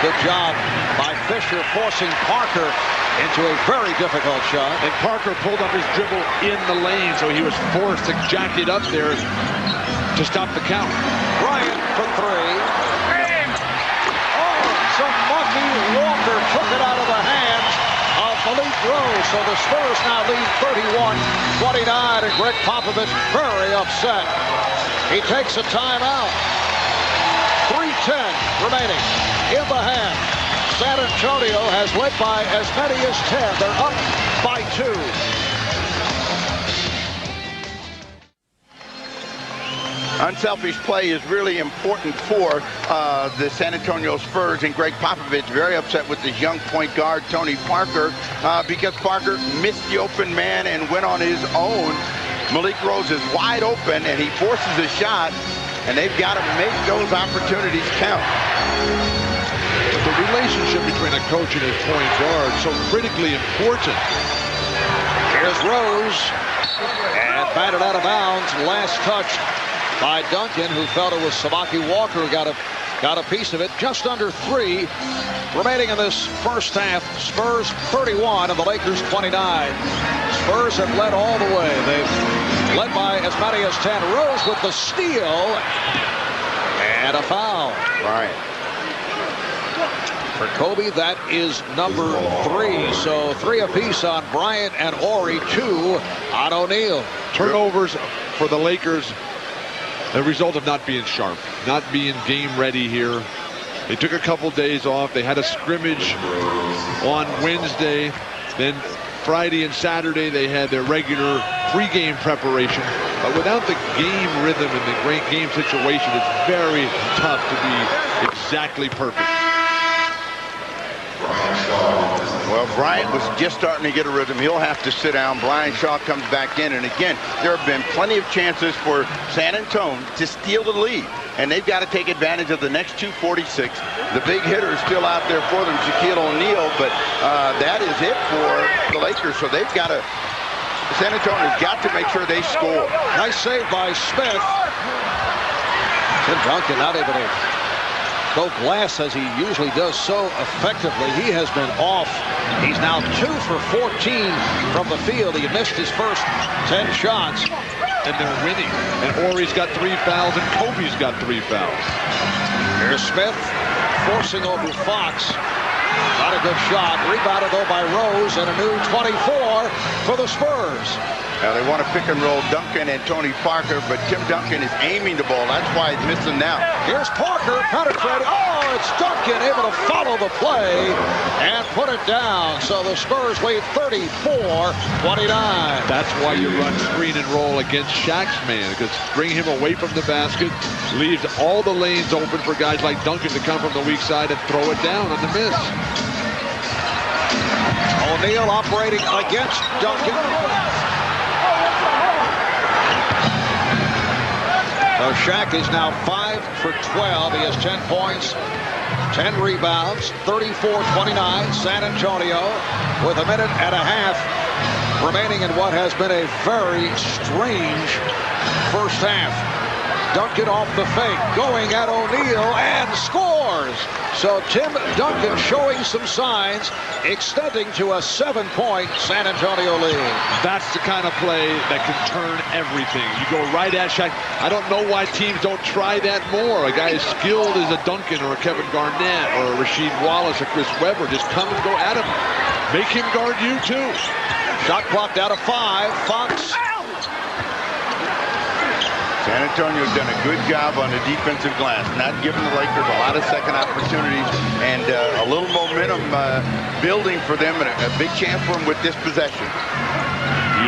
Good job by Fisher forcing Parker into a very difficult shot. And Parker pulled up his dribble in the lane, so he was forced to jack it up there to stop the count. Bryant for 3. Samaki Walker took it out of the hands of Malik Rose. So the Spurs now lead 31-29, and Greg Popovich very upset. He takes a timeout. 3:10 remaining in the half. San Antonio has led by as many as 10. They're up by 2. Unselfish play is really important for the San Antonio Spurs, and Greg Popovich very upset with his young point guard, Tony Parker, because Parker missed the open man and went on his own. Malik Rose is wide open, and he forces a shot, and they've got to make those opportunities count. The relationship between a coach and his point guard is so critically important. Here's Rose, and batted out of bounds. Last touch by Duncan, who felt it was Samaki Walker who got a piece of it. Just under 3 remaining in this first half. Spurs 31 and the Lakers 29. Spurs have led all the way. They've led by as many as 10. Rose with the steal and a foul. Right. For Kobe, that is number 3. So 3 apiece on Bryant and Horry, 2 on O'Neal. Turnovers for the Lakers, the result of not being sharp, not being game ready here. They took a couple days off. They had a scrimmage on Wednesday. Then Friday and Saturday they had their regular pregame preparation, but without the game rhythm and the great game situation, it's very tough to be exactly perfect. Well, Bryant was just starting to get a rhythm. He'll have to sit down. Brian Shaw comes back in. And again, there have been plenty of chances for San Antonio to steal the lead. And they've got to take advantage of the next 2:46. The big hitter is still out there for them, Shaquille O'Neal. But that is it for the Lakers. So they've got to, San Antonio's got to make sure they score. Nice save by Smith. Tim Duncan not able to go glass as he usually does so effectively. He has been off. He's now 2 for 14 from the field. He missed his first 10 shots. And they're winning. And Horry's got 3 fouls, and Kobe's got 3 fouls. Here's Smith forcing over Fox. Not a good shot. Rebounded, though, by Rose, and a new 24 for the Spurs. Now they want to pick and roll Duncan and Tony Parker, but Tim Duncan is aiming the ball. That's why he's missing now. Here's Parker penetrating. Oh, it's Duncan able to follow the play and put it down. So the Spurs lead 34-29. That's why you run screen and roll against Shaq's man, because bring him away from the basket, leaves all the lanes open for guys like Duncan to come from the weak side and throw it down on the miss. O'Neal operating against Duncan. So Shaq is now 5 for 12. He has 10 points, 10 rebounds, 34-29. San Antonio with a minute and a half remaining in what has been a very strange first half. Duncan off the fake, going at O'Neal, and scores. So Tim Duncan showing some signs, extending to a 7-point San Antonio lead. That's the kind of play that can turn everything. You go right at Shaq. I don't know why teams don't try that more. A guy as skilled as a Duncan or a Kevin Garnett or a Rasheed Wallace or Chris Webber, just come and go at him. Make him guard you too. Shot clock down to 5. Fox. San Antonio's done a good job on the defensive glass, not giving the Lakers a lot of second opportunities, and a little momentum building for them, and a big chance for them with this possession.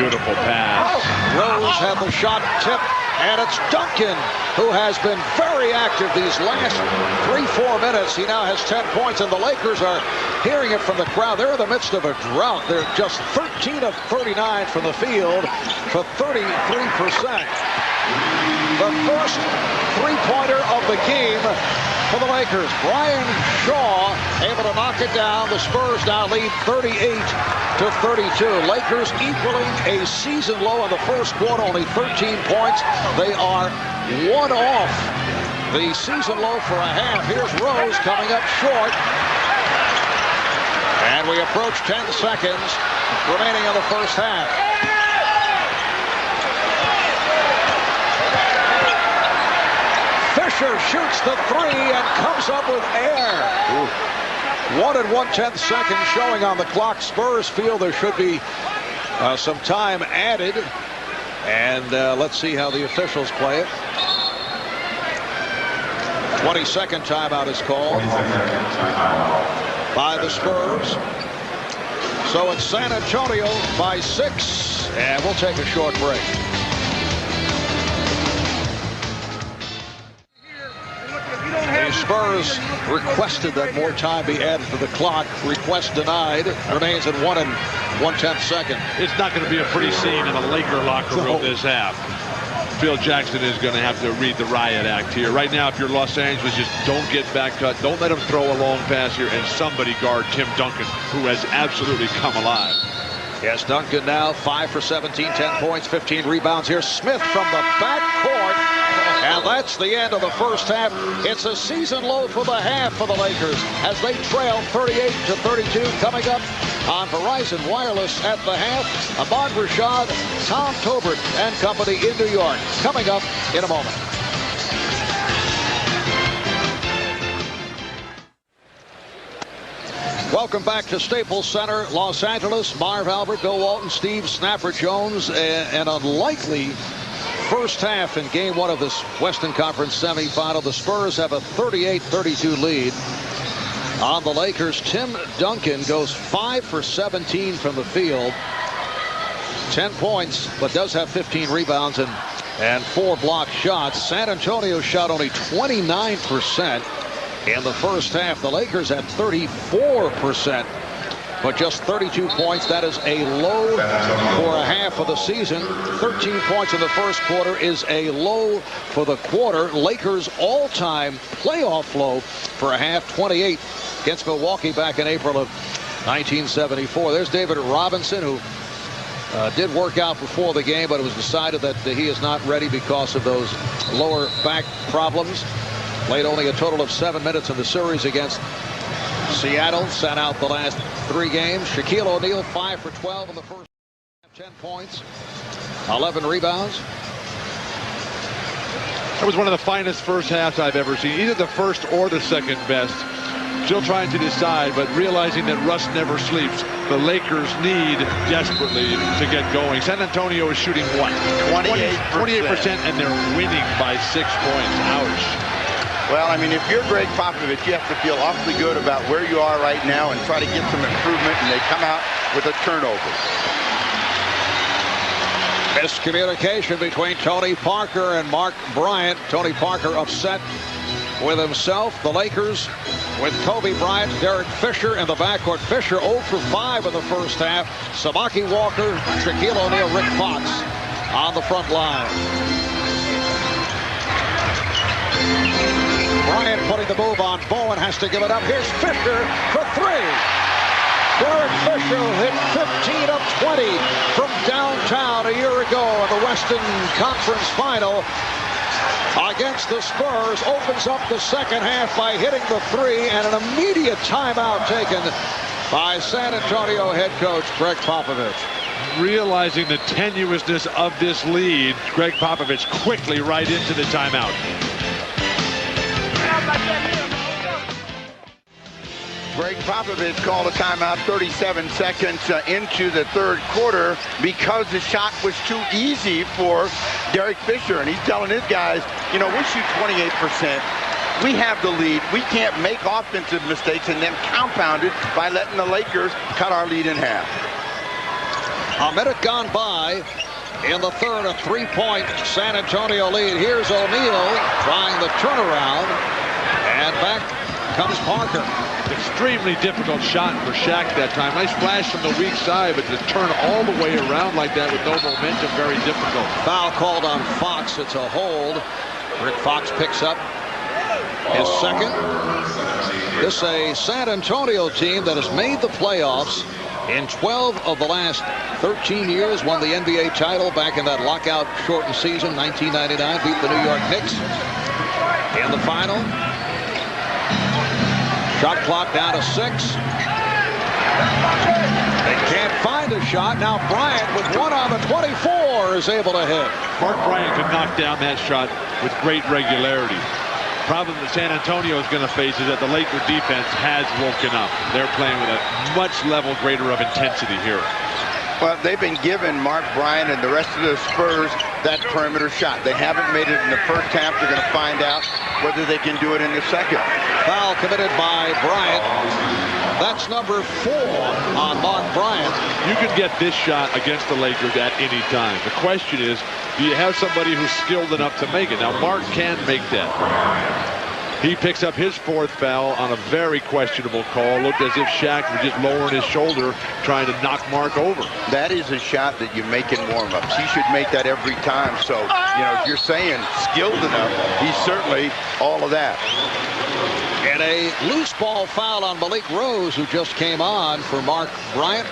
Beautiful pass. Rose had the shot tipped, and it's Duncan who has been very active these last 3-4 minutes. He now has 10 points, and the Lakers are hearing it from the crowd. They're in the midst of a drought. They're just 13 of 39 from the field for 33%. The first three-pointer of the game for the Lakers. Brian Shaw able to knock it down. The Spurs now lead 38-32. Lakers equaling a season low in the first quarter, only 13 points. They are 1 off the season low for a half. Here's Rose coming up short. And we approach 10 seconds remaining in the first half. Fisher shoots the 3 and comes up with air. 1 and 1/10 seconds showing on the clock. Spurs feel there should be some time added. And let's see how the officials play it. 22nd timeout is called by the Spurs. So it's San Antonio by 6. And we'll take a short break. The Spurs requested that more time be added to the clock. Request denied. Remains at 1 and 1/10 second. It's not going to be a pretty scene in a Laker locker room this half. Phil Jackson is going to have to read the riot act here. Right now, if you're Los Angeles, just don't get back cut. Don't let him throw a long pass here, and somebody guard Tim Duncan, who has absolutely come alive. Yes, Duncan now 5 for 17, 10 points, 15 rebounds. Here's Smith from the backcourt. And that's the end of the first half. It's a season low for the half for the Lakers as they trail 38-32. Coming up on Verizon Wireless at the half, Ahmad Rashad, Tom Tobert and company in New York. Coming up in a moment. Welcome back to Staples Center, Los Angeles. Marv Albert, Bill Walton, Steve Snapper Jones. An unlikely first half in game 1 of this Western Conference semifinal. The Spurs have a 38-32 lead on the Lakers. Tim Duncan goes 5 for 17 from the field. 10 points, but does have 15 rebounds and 4 blocked shots. San Antonio shot only 29% in the first half. The Lakers at 34%. But just 32 points. That is a low for a half of the season. 13 points in the first quarter is a low for the quarter. Lakers all-time playoff low for a half, 28 against Milwaukee back in April of 1974. There's David Robinson, who did work out before the game, but it was decided that he is not ready because of those lower back problems. Played only a total of 7 minutes in the series against Seattle. Sat out the last 3 games. Shaquille O'Neal 5 for 12 in the first half, 10 points, 11 rebounds. That was one of the finest first halves I've ever seen, either the first or the second best. Still trying to decide, but realizing that Russ never sleeps. The Lakers need desperately to get going. San Antonio is shooting what? 28%, and they're winning by 6 points. Ouch. Well, I mean, if you're Greg Popovich, you have to feel awfully good about where you are right now and try to get some improvement, and they come out with a turnover. Miscommunication between Tony Parker and Mark Bryant. Tony Parker upset with himself. The Lakers with Kobe Bryant, Derek Fisher in the backcourt. Fisher 0 for 5 in the first half. Samaki Walker, Shaquille O'Neal, Rick Fox on the front line. Bryant putting the move on. Bowen has to give it up. Here's Fisher for 3. Derek Fisher hit 15 of 20 from downtown a year ago in the Western Conference Final against the Spurs. Opens up the second half by hitting the 3, and an immediate timeout taken by San Antonio head coach Greg Popovich. Realizing the tenuousness of this lead, Greg Popovich quickly right into the timeout. Greg Popovich called a timeout 37 seconds into the third quarter because the shot was too easy for Derek Fisher. And he's telling his guys, you know, we shoot 28%. We have the lead. We can't make offensive mistakes and then compound it by letting the Lakers cut our lead in half. A minute gone by in the third, a 3-point San Antonio lead. Here's O'Neal trying the turnaround, and back comes Parker. Extremely difficult shot for Shaq that time. Nice flash from the weak side, but to turn all the way around like that with no momentum, very difficult. Foul called on Fox. It's a hold. Rick Fox picks up his second. This is a San Antonio team that has made the playoffs in 12 of the last 13 years, won the NBA title back in that lockout-shortened season, 1999, beat the New York Knicks in the final. Shot clock down to 6. They can't find a shot. Now Bryant with 1 on the 24 is able to hit. Mark Bryant could knock down that shot with great regularity. Problem that San Antonio is going to face is that the Laker defense has woken up. They're playing with a much level greater of intensity here. Well, they've been giving Mark Bryant and the rest of the Spurs that perimeter shot. They haven't made it in the first half. They're going to find out whether they can do it in the second. Foul committed by Bryant. That's number 4 on Mark Bryant. You can get this shot against the Lakers at any time. The question is, do you have somebody who's skilled enough to make it? Now, Mark can make that. He picks up his 4th foul on a very questionable call. Looked as if Shaq was just lowering his shoulder, trying to knock Mark over. That is a shot that you make in warm-ups. He should make that every time. So, you know, if you're saying skilled enough, he's certainly all of that. And a loose ball foul on Malik Rose, who just came on for Mark Bryant.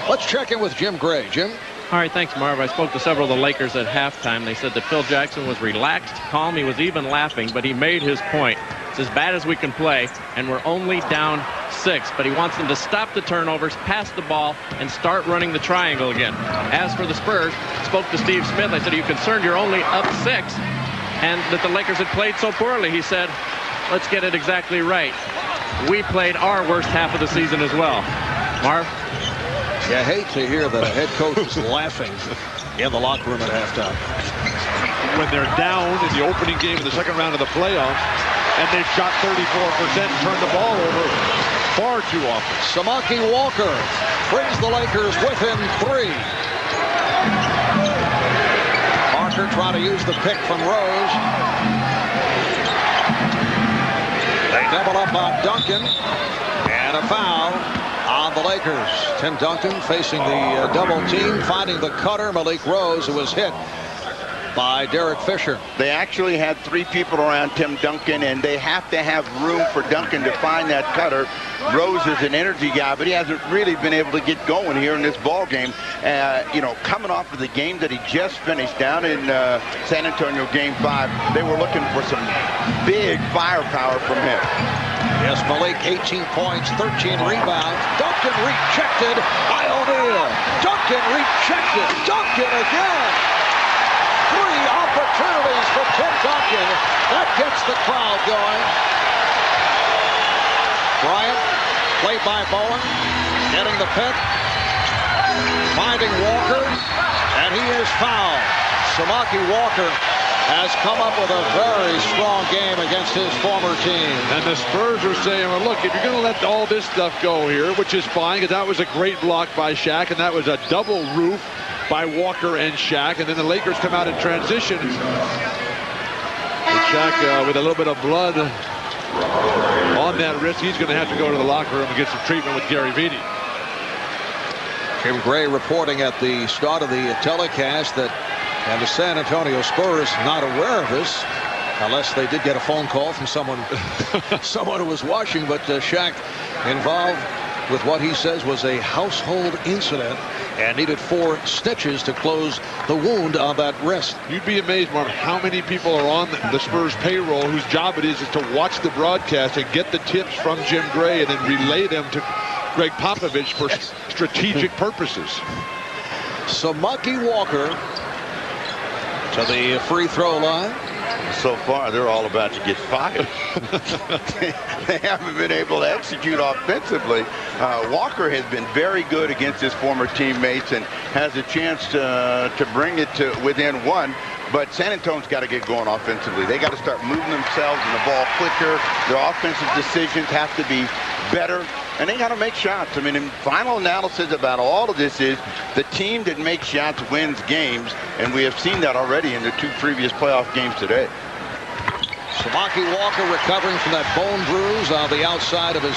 Let's check in with Jim Gray. Jim? All right, thanks, Marv. I spoke to several of the Lakers at halftime. They said that Phil Jackson was relaxed, calm. He was even laughing, but he made his point. It's as bad as we can play, and we're only down 6. But he wants them to stop the turnovers, pass the ball, and start running the triangle again. As for the Spurs, spoke to Steve Smith. I said, are you concerned you're only up 6 and that the Lakers had played so poorly? He said, let's get it exactly right. We played our worst half of the season as well. Marv? You hate to hear that a head coach is laughing in the locker room at halftime. When they're down in the opening game of the second round of the playoffs, and they've shot 34% and turned the ball over far too often. Samaki Walker brings the Lakers within 3. Parker trying to use the pick from Rose. They double up on Duncan. And a foul on the Lakers. Tim Duncan facing the double team, finding the cutter, Malik Rose, who was hit by Derek Fisher. They actually had 3 people around Tim Duncan, and they have to have room for Duncan to find that cutter. Rose is an energy guy, but he hasn't really been able to get going here in this ball game. You know, coming off of the game that he just finished down in San Antonio, Game 5, they were looking for some big firepower from him. Yes, Malik, 18 points, 13 rebounds. Duncan rejected by O'Neal. Duncan rejected. Duncan again. 3 opportunities for Tim Duncan. That gets the crowd going. Bryant, played by Bowen, getting the pick, finding Walker, and he is fouled. Samaki Walker has come up with a very strong game against his former team. And the Spurs are saying, well, look, if you're going to let all this stuff go here, which is fine, because that was a great block by Shaq, and that was a double roof by Walker and Shaq, and then the Lakers come out in transition. With Shaq with a little bit of blood on that wrist, he's going to have to go to the locker room and get some treatment with Gary Vitti. Jim Gray reporting at the start of the telecast that and the San Antonio Spurs not aware of this, unless they did get a phone call from someone who was watching, but Shaq involved with what he says was a household incident and needed 4 stitches to close the wound on that wrist. You'd be amazed, Marv, how many people are on the Spurs payroll whose job it is to watch the broadcast and get the tips from Jim Gray and then relay them to Greg Popovich for strategic purposes. Samaki Walker to the free throw line. So far, they're all about to get fired. They haven't been able to execute offensively. Walker has been very good against his former teammates and has a chance to bring it to within 1. But San Antonio's got to get going offensively. They got to start moving themselves and the ball quicker. Their offensive decisions have to be better. And they got to make shots. I mean, in final analysis about all of this is the team that makes shots wins games. And we have seen that already in the 2 previous playoff games today. Samaki Walker recovering from that bone bruise on the outside of his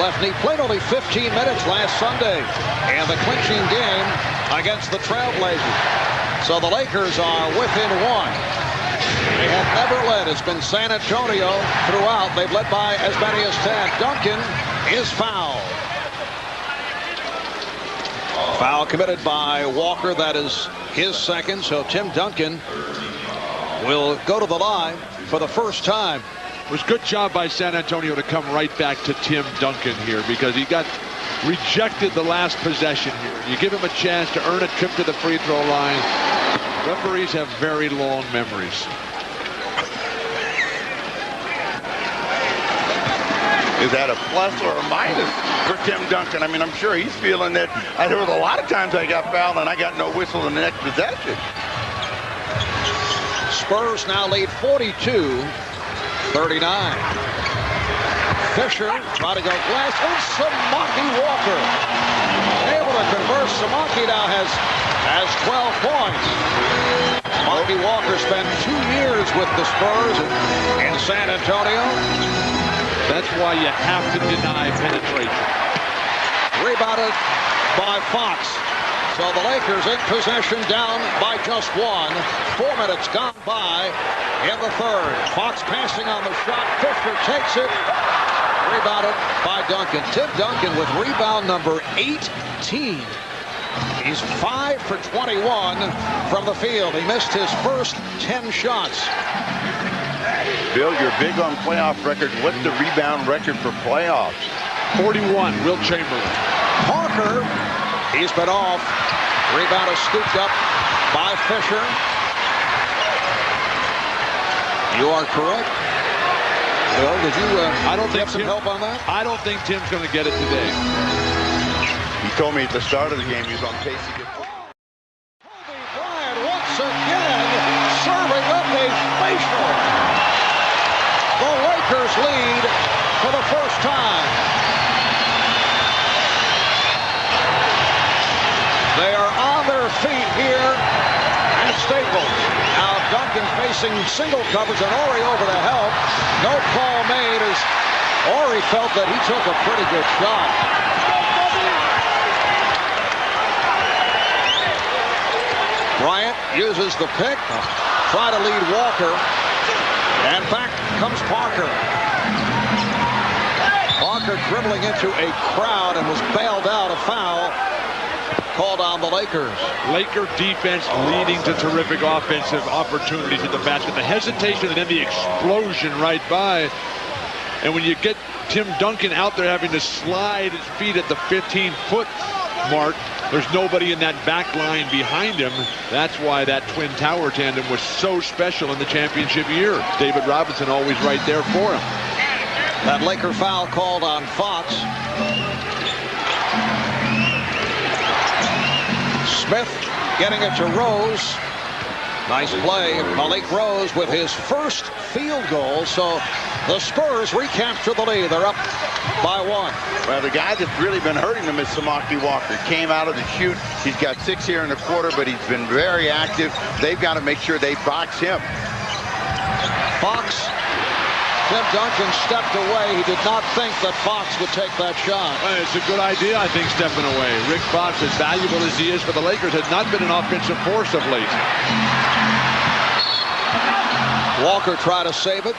left knee. Played only 15 minutes last Sunday in the clinching game against the Trailblazers. So the Lakers are within 1. They have never led. It's been San Antonio throughout. They've led by as many as 10. Duncan is fouled. Foul committed by Walker. That is his second. So Tim Duncan will go to the line for the first time. It was a good job by San Antonio to come right back to Tim Duncan here because he got rejected the last possession here. You give him a chance to earn a trip to the free throw line. Referees have very long memories. Is that a plus or a minus for Tim Duncan? I mean, I'm sure he's feeling that there was a lot of times I got fouled and I got no whistle in the next possession. Spurs now lead 42-39. Fisher trying to go glass. And Samaki Walker able to convert. Samaki now has 12 points. Samaki Walker spent 2 years with the Spurs in San Antonio. That's why you have to deny penetration. Rebounded by Fox. So the Lakers in possession, down by just 1. 4 minutes gone by in the third. Fox passing on the shot. Fisher takes it. Rebounded by Duncan. Tim Duncan with rebound number 18. He's 5 for 21 from the field. He missed his first 10 shots. Bill, you're big on playoff records. What's the rebound record for playoffs? 41, Wilt Chamberlain. Parker, he's been off. Rebound is scooped up by Fisher. You are correct. Bill, did you get some help on that? I don't think Tim's going to get it today. He told me at the start of the game he was on pace to get. Kobe Bryant once again serving up a facial. The Lakers lead for the first time. They are on their feet here at Staples. Now Duncan facing single coverage and Ori over to help. No call made as Ori felt that he took a pretty good shot. Bryant uses the pick, try to lead Walker, and back comes Parker. Parker dribbling into a crowd and was bailed out. A foul called on the Lakers. Laker defense leading to terrific offensive opportunities at the basket. The hesitation and then the explosion right by. And when you get Tim Duncan out there having to slide his feet at the 15-foot mark, there's nobody in that back line behind him. That's why that twin tower tandem was so special in the championship year. David Robinson always right there for him. That Laker foul called on Fox. Smith getting it to Rose. Nice play. Malik Rose with his first field goal. So the Spurs recapture the lead. They're up by 1. Well, the guy that's really been hurting them is Samaki Walker. Came out of the chute. He's got 6 here in the quarter, but he's been very active. They've got to make sure they box him. Fox. Tim Duncan stepped away. He did not think that Fox would take that shot. Well, it's a good idea, I think, stepping away. Rick Fox, as valuable as he is for the Lakers, has not been an offensive force of late. Walker tried to save it.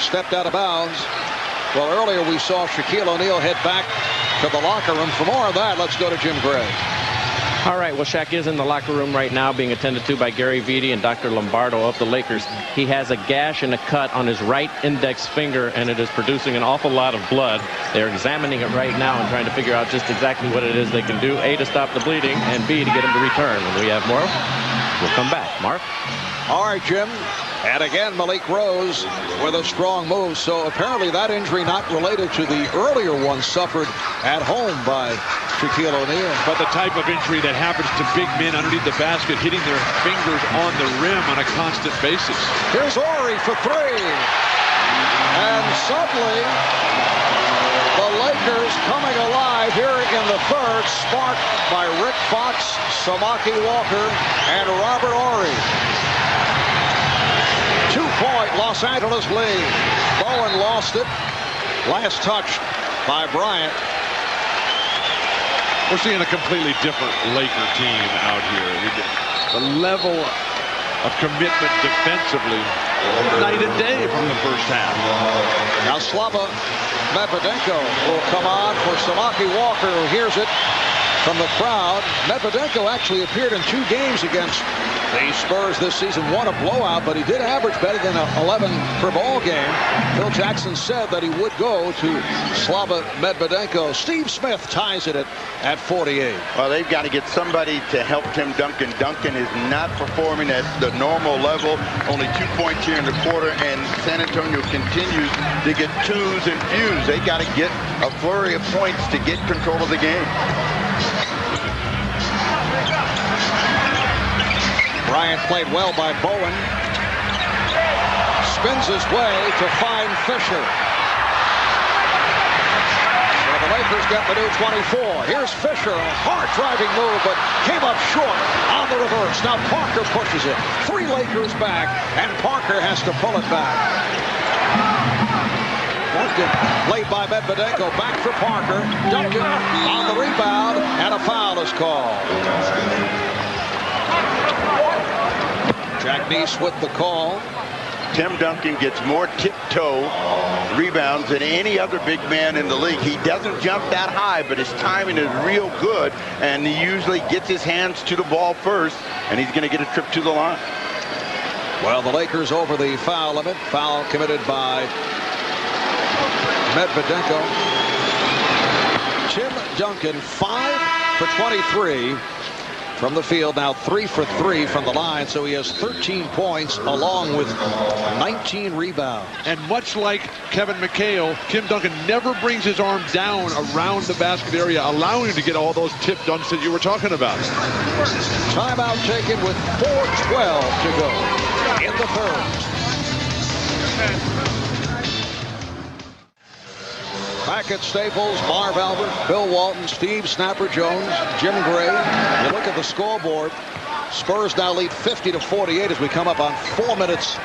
Stepped out of bounds. Well, earlier we saw Shaquille O'Neal head back to the locker room. For more of that, let's go to Jim Gray. All right, well, Shaq is in the locker room right now being attended to by Gary Vitti and Dr. Lombardo of the Lakers. He has a gash and a cut on his right index finger, and it is producing an awful lot of blood. They're examining it right now and trying to figure out just exactly what it is they can do, A, to stop the bleeding, and B, to get him to return. When we have more, we'll come back. Mark? All right, Jim. And again, Malik Rose with a strong move. So apparently that injury not related to the earlier one suffered at home by Shaquille O'Neal. But the type of injury that happens to big men underneath the basket, hitting their fingers on the rim on a constant basis. Here's Ori for 3. And suddenly, the Lakers coming alive here in the third, sparked by Rick Fox, Samaki Walker, and Robert Ori. 2-point Los Angeles lead. Bowen lost it. Last touch by Bryant. We're seeing a completely different Laker team out here. The level of commitment defensively, night and day from the first half. Now Slava Medvedenko will come on for Samaki Walker, who hears it from the crowd. Medvedenko actually appeared in 2 games against the Spurs this season. Won a blowout, but he did average better than 11 per ball game. Phil Jackson said that he would go to Slava Medvedenko. Steve Smith ties it at 48. Well, they've got to get somebody to help Tim Duncan. Duncan is not performing at the normal level. Only 2 points here in the quarter, and San Antonio continues to get 2s and fews. They got to get a flurry of points to get control of the game. Bryant played well by Bowen. Spins his way to find Fisher. So the Lakers get the new 24. Here's Fisher, a hard driving move, but came up short on the reverse. Now Parker pushes it. 3 Lakers back, and Parker has to pull it back. Duncan played by Medvedenko, back for Parker. Duncan on the rebound, and a foul is called. Jack Neese with the call. Tim Duncan gets more tiptoe rebounds than any other big man in the league. He doesn't jump that high, but his timing is real good, and he usually gets his hands to the ball first, and he's going to get a trip to the line. Well, the Lakers over the foul limit. Foul committed by Medvedenko. Tim Duncan, 5 for 23. From the field, now 3 for 3 from the line, so he has 13 points along with 19 rebounds. And much like Kevin McHale, Tim Duncan never brings his arm down around the basket area, allowing him to get all those tip dunks that you were talking about. Timeout taken with 4:12 to go in the third. Back at Staples, Marv Albert, Bill Walton, Steve Snapper Jones, Jim Gray. You look at at the scoreboard. Spurs now lead 50-48 as we come up on 4 minutes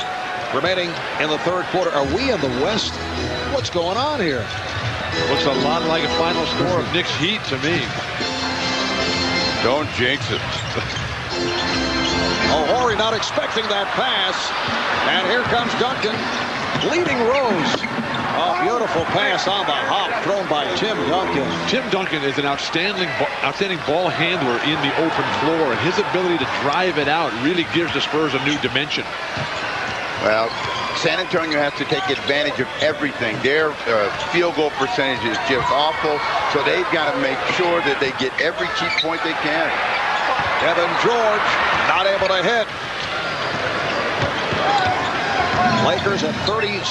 remaining in the third quarter. Are we in the West? What's going on here? Looks a lot like a final score of Knicks Heat to me. Don't jinx it. Horry not expecting that pass. And here comes Duncan, leading Rose. A beautiful pass on the hop thrown by Tim Duncan. Tim Duncan is an outstanding ball handler in the open floor, and his ability to drive it out really gives the Spurs a new dimension. Well, San Antonio has to take advantage of everything. Their field goal percentage is just awful, so they've got to make sure that they get every cheap point they can. Kevin George not able to hit. Lakers at 36%.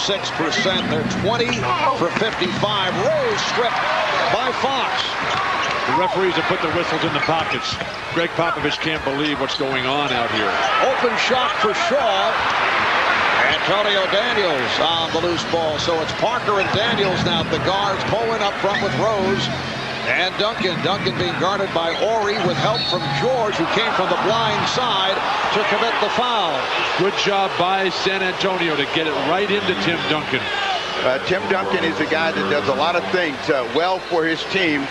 They're 20 for 55. Rose stripped by Fox. The referees have put the whistles in the pockets. Greg Popovich can't believe what's going on out here. Open shot for Shaw. Antonio Daniels on the loose ball. So it's Parker and Daniels now. The guards Bowen up front with Rose. And Duncan being guarded by Horry with help from George, who came from the blind side to commit the foul. Good job by San Antonio to get it right into Tim Duncan. Tim Duncan is a guy that does a lot of things well for his team,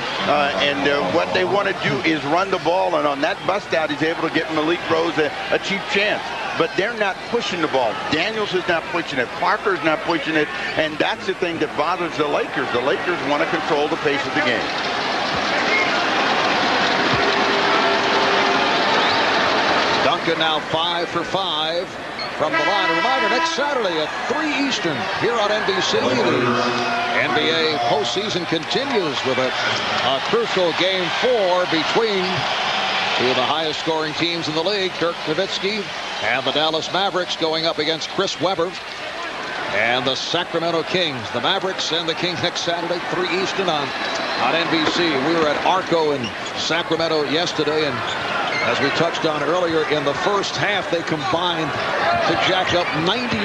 and what they want to do is run the ball, and on that bust out he's able to get Malik Rose a cheap chance. But they're not pushing the ball. Daniels is not pushing it. Parker's not pushing it, and that's the thing that bothers the Lakers. The Lakers want to control the pace of the game. Duncan now 5 for 5 from the line. A reminder, next Saturday at 3 Eastern here on NBC. The NBA postseason continues with a crucial Game 4 between two of the highest scoring teams in the league, Dirk Nowitzki and the Dallas Mavericks, going up against Chris Webber and the Sacramento Kings. The Mavericks and the Kings next Saturday, 3 Eastern on NBC. We were at Arco in Sacramento yesterday, and as we touched on earlier, in the first half, they combined to jack up 99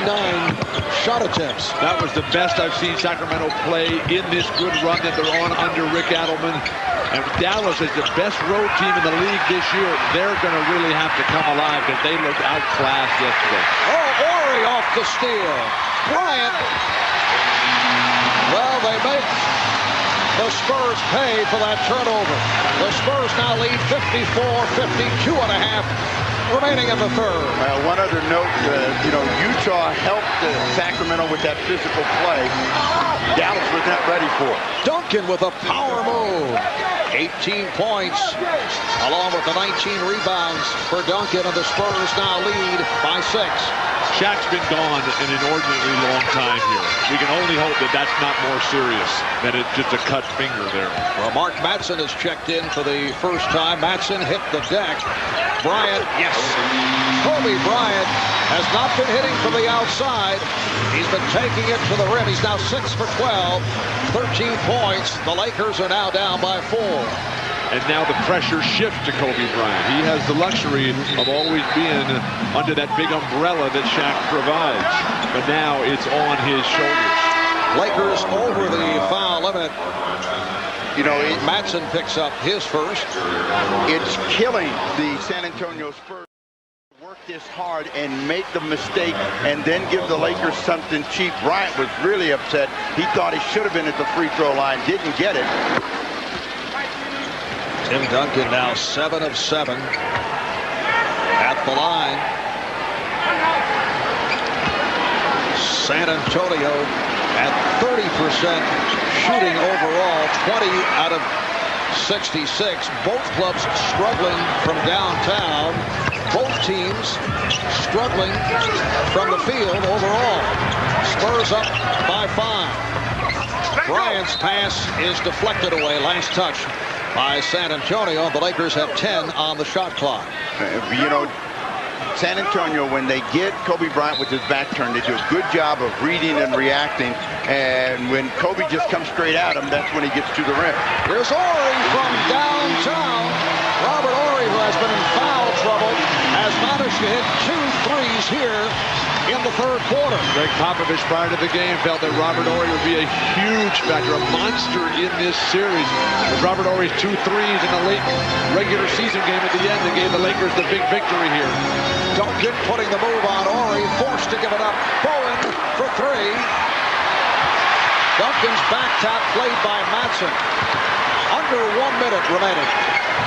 shot attempts. That was the best I've seen Sacramento play in this good run that they're on under Rick Adelman. And Dallas is the best road team in the league this year. They're going to really have to come alive because they looked outclassed yesterday. Oh, Horry off the steal. Bryant. Well, they make the Spurs pay for that turnover. The Spurs now lead 54-52 and a half remaining in the third. One other note, Utah helped Sacramento with that physical play. Dallas was not ready for it. Duncan with a power move. 18 points, along with the 19 rebounds for Duncan, and the Spurs now lead by 6. Shaq's been gone an inordinately long time here. We can only hope that that's not more serious than it's just a cut finger there. Well, Mark Matson has checked in for the first time. Matson hit the deck. Bryant, yes. Kobe Bryant has not been hitting from the outside. He's been taking it to the rim. He's now 6 for 12, 13 points. The Lakers are now down by 4. And now the pressure shifts to Kobe Bryant. He has the luxury of always being under that big umbrella that Shaq provides. But now it's on his shoulders. Lakers over the foul limit. Matson picks up his first. It's killing the San Antonio Spurs. Work this hard and make the mistake and then give the Lakers something cheap. Bryant was really upset. He thought he should have been at the free throw line. Didn't get it. Tim Duncan now 7 of 7 at the line. San Antonio at 30% shooting overall, 20 out of 66. Both clubs struggling from downtown. Both teams struggling from the field overall. Spurs up by 5. Bryant's pass is deflected away. Last touch by San Antonio. The Lakers have 10 on the shot clock. San Antonio, when they get Kobe Bryant with his back turned, they do a good job of reading and reacting. And when Kobe just comes straight at him, that's when he gets to the rim. Here's Horry from downtown. Robert Horry, who has been in foul trouble, has managed to hit 2 threes here in the third quarter. Greg Popovich prior to the game felt that Robert Horry would be a huge factor, a monster in this series. With Robert Horry's 2 threes in the late regular season game at the end that gave the Lakers the big victory here. Duncan putting the move on Horry, forced to give it up. Bowen for 3. Duncan's back tap played by Matson. Under 1 minute remaining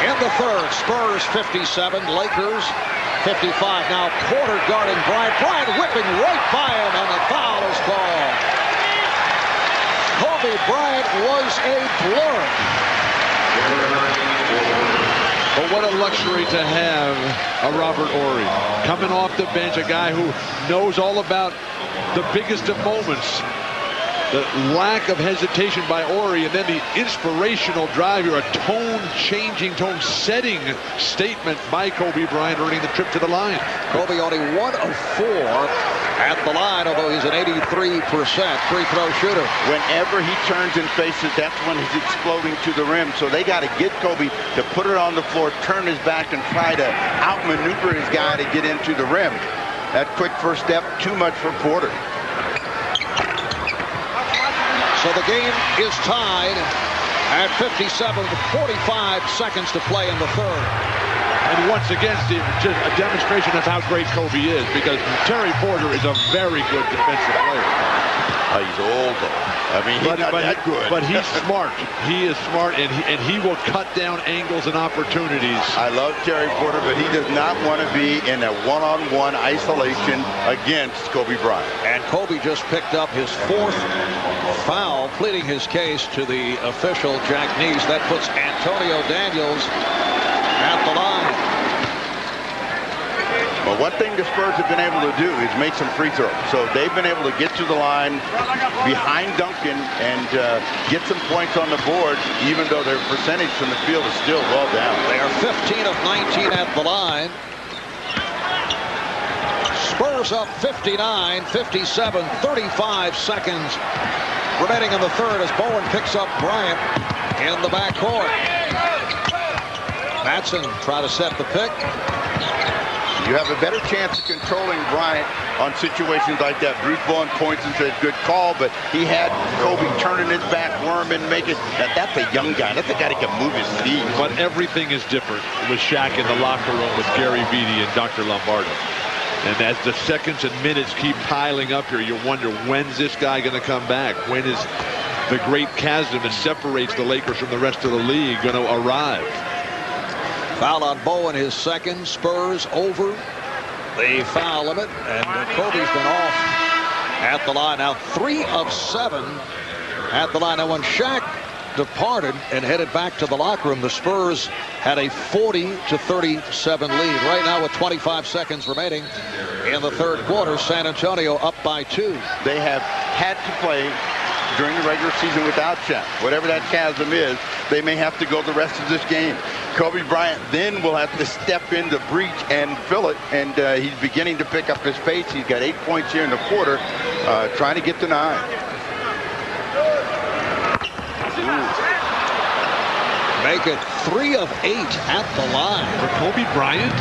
in the third. Spurs 57, Lakers 55. Now Porter guarding Bryant. Bryant whipping right by him, and the foul is called. Kobe Bryant was a blur. But what a luxury to have a Robert Horry. Coming off the bench, a guy who knows all about the biggest of moments. The lack of hesitation by Horry, and then the inspirational drive here, a tone-changing, tone-setting statement by Kobe Bryant, earning the trip to the line. Kobe only 1 of 4 at the line, although he's an 83% free throw shooter. Whenever he turns and faces, that's when he's exploding to the rim. So they got to get Kobe to put it on the floor, turn his back, and try to outmaneuver his guy to get into the rim. That quick first step, too much for Porter. So the game is tied at 57 with 45 seconds to play in the third. And once again, Steve, just a demonstration of how great Kobe is, because Terry Porter is a very good defensive player. He's old, though. I mean, he's not that good. But he's smart. He is smart, and he will cut down angles and opportunities. I love Terry Porter, but he does not want to be in a one-on-one isolation against Kobe Bryant. And Kobe just picked up his 4th foul, pleading his case to the official, Jack Neese. That puts Antonio Daniels at the line. Well, one thing the Spurs have been able to do is make some free throws. So they've been able to get to the line behind Duncan and get some points on the board, even though their percentage from the field is still well down. They are 15 of 19 at the line. Spurs up 59, 57, 35 seconds remaining in the third as Bowen picks up Bryant in the backcourt. Matson try to set the pick. You have a better chance of controlling Bryant on situations like that. Bruce Bowen points and says, good call, but he had Kobe turning his back, worming, making. That's a young guy. That's a guy that can move his feet. But everything is different with Shaq in the locker room with Gary Vitti and Dr. Lombardo. And as the seconds and minutes keep piling up here, you wonder, when's this guy going to come back? When is the great chasm that separates the Lakers from the rest of the league going to arrive? Foul on Bowen, his second. Spurs over the foul limit, and Kobe's been off at the line. Now 3 of 7 at the line. Now when Shaq departed and headed back to the locker room, the Spurs had a 40-37 lead. Right now with 25 seconds remaining in the third quarter, San Antonio up by 2. They have had to play during the regular season without Shaq. Whatever that chasm is, they may have to go the rest of this game. Kobe Bryant then will have to step in the breach and fill it, and he's beginning to pick up his pace. He's got 8 points here in the quarter, trying to get to 9. Make it 3 of 8 at the line. For Kobe Bryant?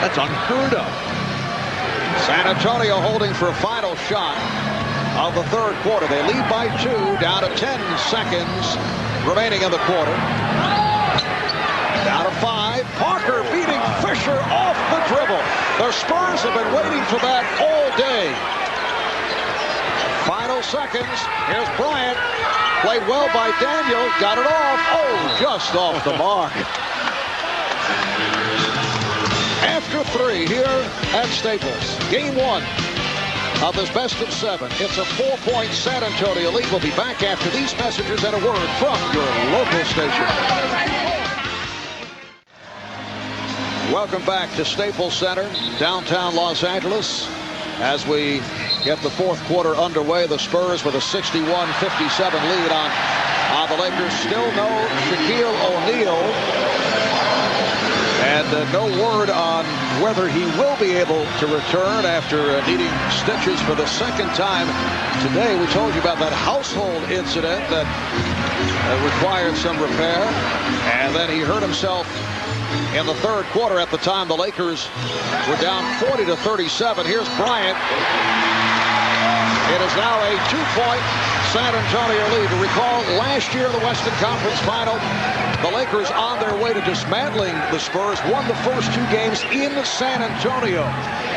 That's unheard of. San Antonio holding for a final shot of the third quarter. They lead by 2, down to 10 seconds remaining in the quarter. Down to 5. Parker beating Fisher off the dribble. The Spurs have been waiting for that all day. Final seconds. Here's Bryant. Played well by Daniel. Got it off. Oh, just off the mark. After 3 here at Staples. Game 1 of this best of 7. It's a 4-point San Antonio lead. We'll be back after these messages and a word from your local station. Welcome back to Staples Center, downtown Los Angeles. As we get the fourth quarter underway, the Spurs with a 61-57 lead on the Lakers. Still no Shaquille O'Neal. And no word on whether he will be able to return after needing stitches for the second time today. We told you about that household incident that required some repair. And then he hurt himself in the third quarter. At the time, the Lakers were down 40-37. Here's Bryant. It is now a 2-point San Antonio lead. Recall last year in the Western Conference Final, the Lakers on their way to dismantling the Spurs won the first 2 games in San Antonio.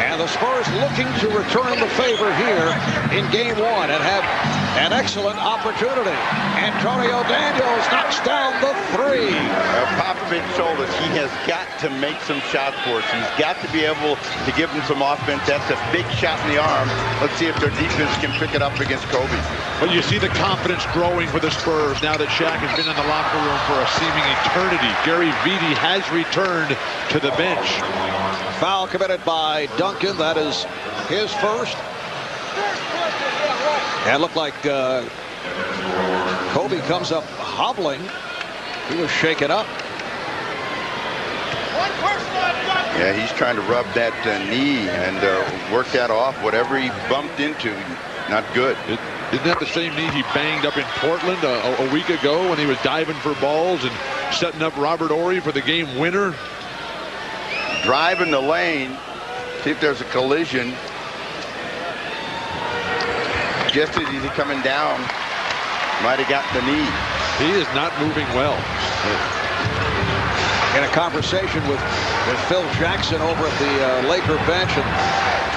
And the Spurs looking to return the favor here in Game 1 and have an excellent opportunity. Antonio Daniels knocks down the 3. Popovich told us he has got to make some shots for us. He's got to be able to give them some offense. That's a big shot in the arm. Let's see if their defense can pick it up against Kobe. Well, you see the confidence growing for the Spurs now that Shaq has been in the locker room for a seeming eternity. Gary Vitti has returned to the bench. Foul committed by Duncan. That is his first. And it looked like Kobe comes up hobbling. He was shaken up. Yeah, he's trying to rub that knee and work that off. Whatever he bumped into, not good. Isn't that the same knee he banged up in Portland a week ago when he was diving for balls and setting up Robert Horry for the game winner? Driving the lane, see if there's a collision. Just as he's coming down, might have got the knee. He is not moving well. In a conversation with Phil Jackson over at the Laker bench, and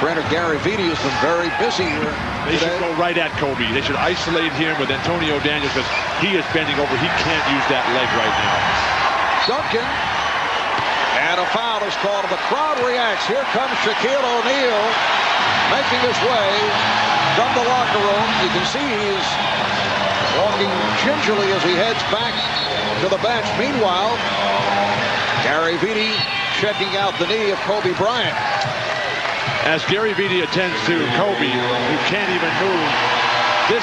trainer Gary Vitti has been very busy here. They should go right at Kobe. They should isolate him with Antonio Daniels because he is bending over. He can't use that leg right now. Duncan. And a foul is called. The crowd reacts. Here comes Shaquille O'Neal making his way from the locker room. You can see he's walking gingerly as he heads back to the bench. Meanwhile, Gary Vitti checking out the knee of Kobe Bryant. As Gary Vitti attends to Kobe, who can't even move, this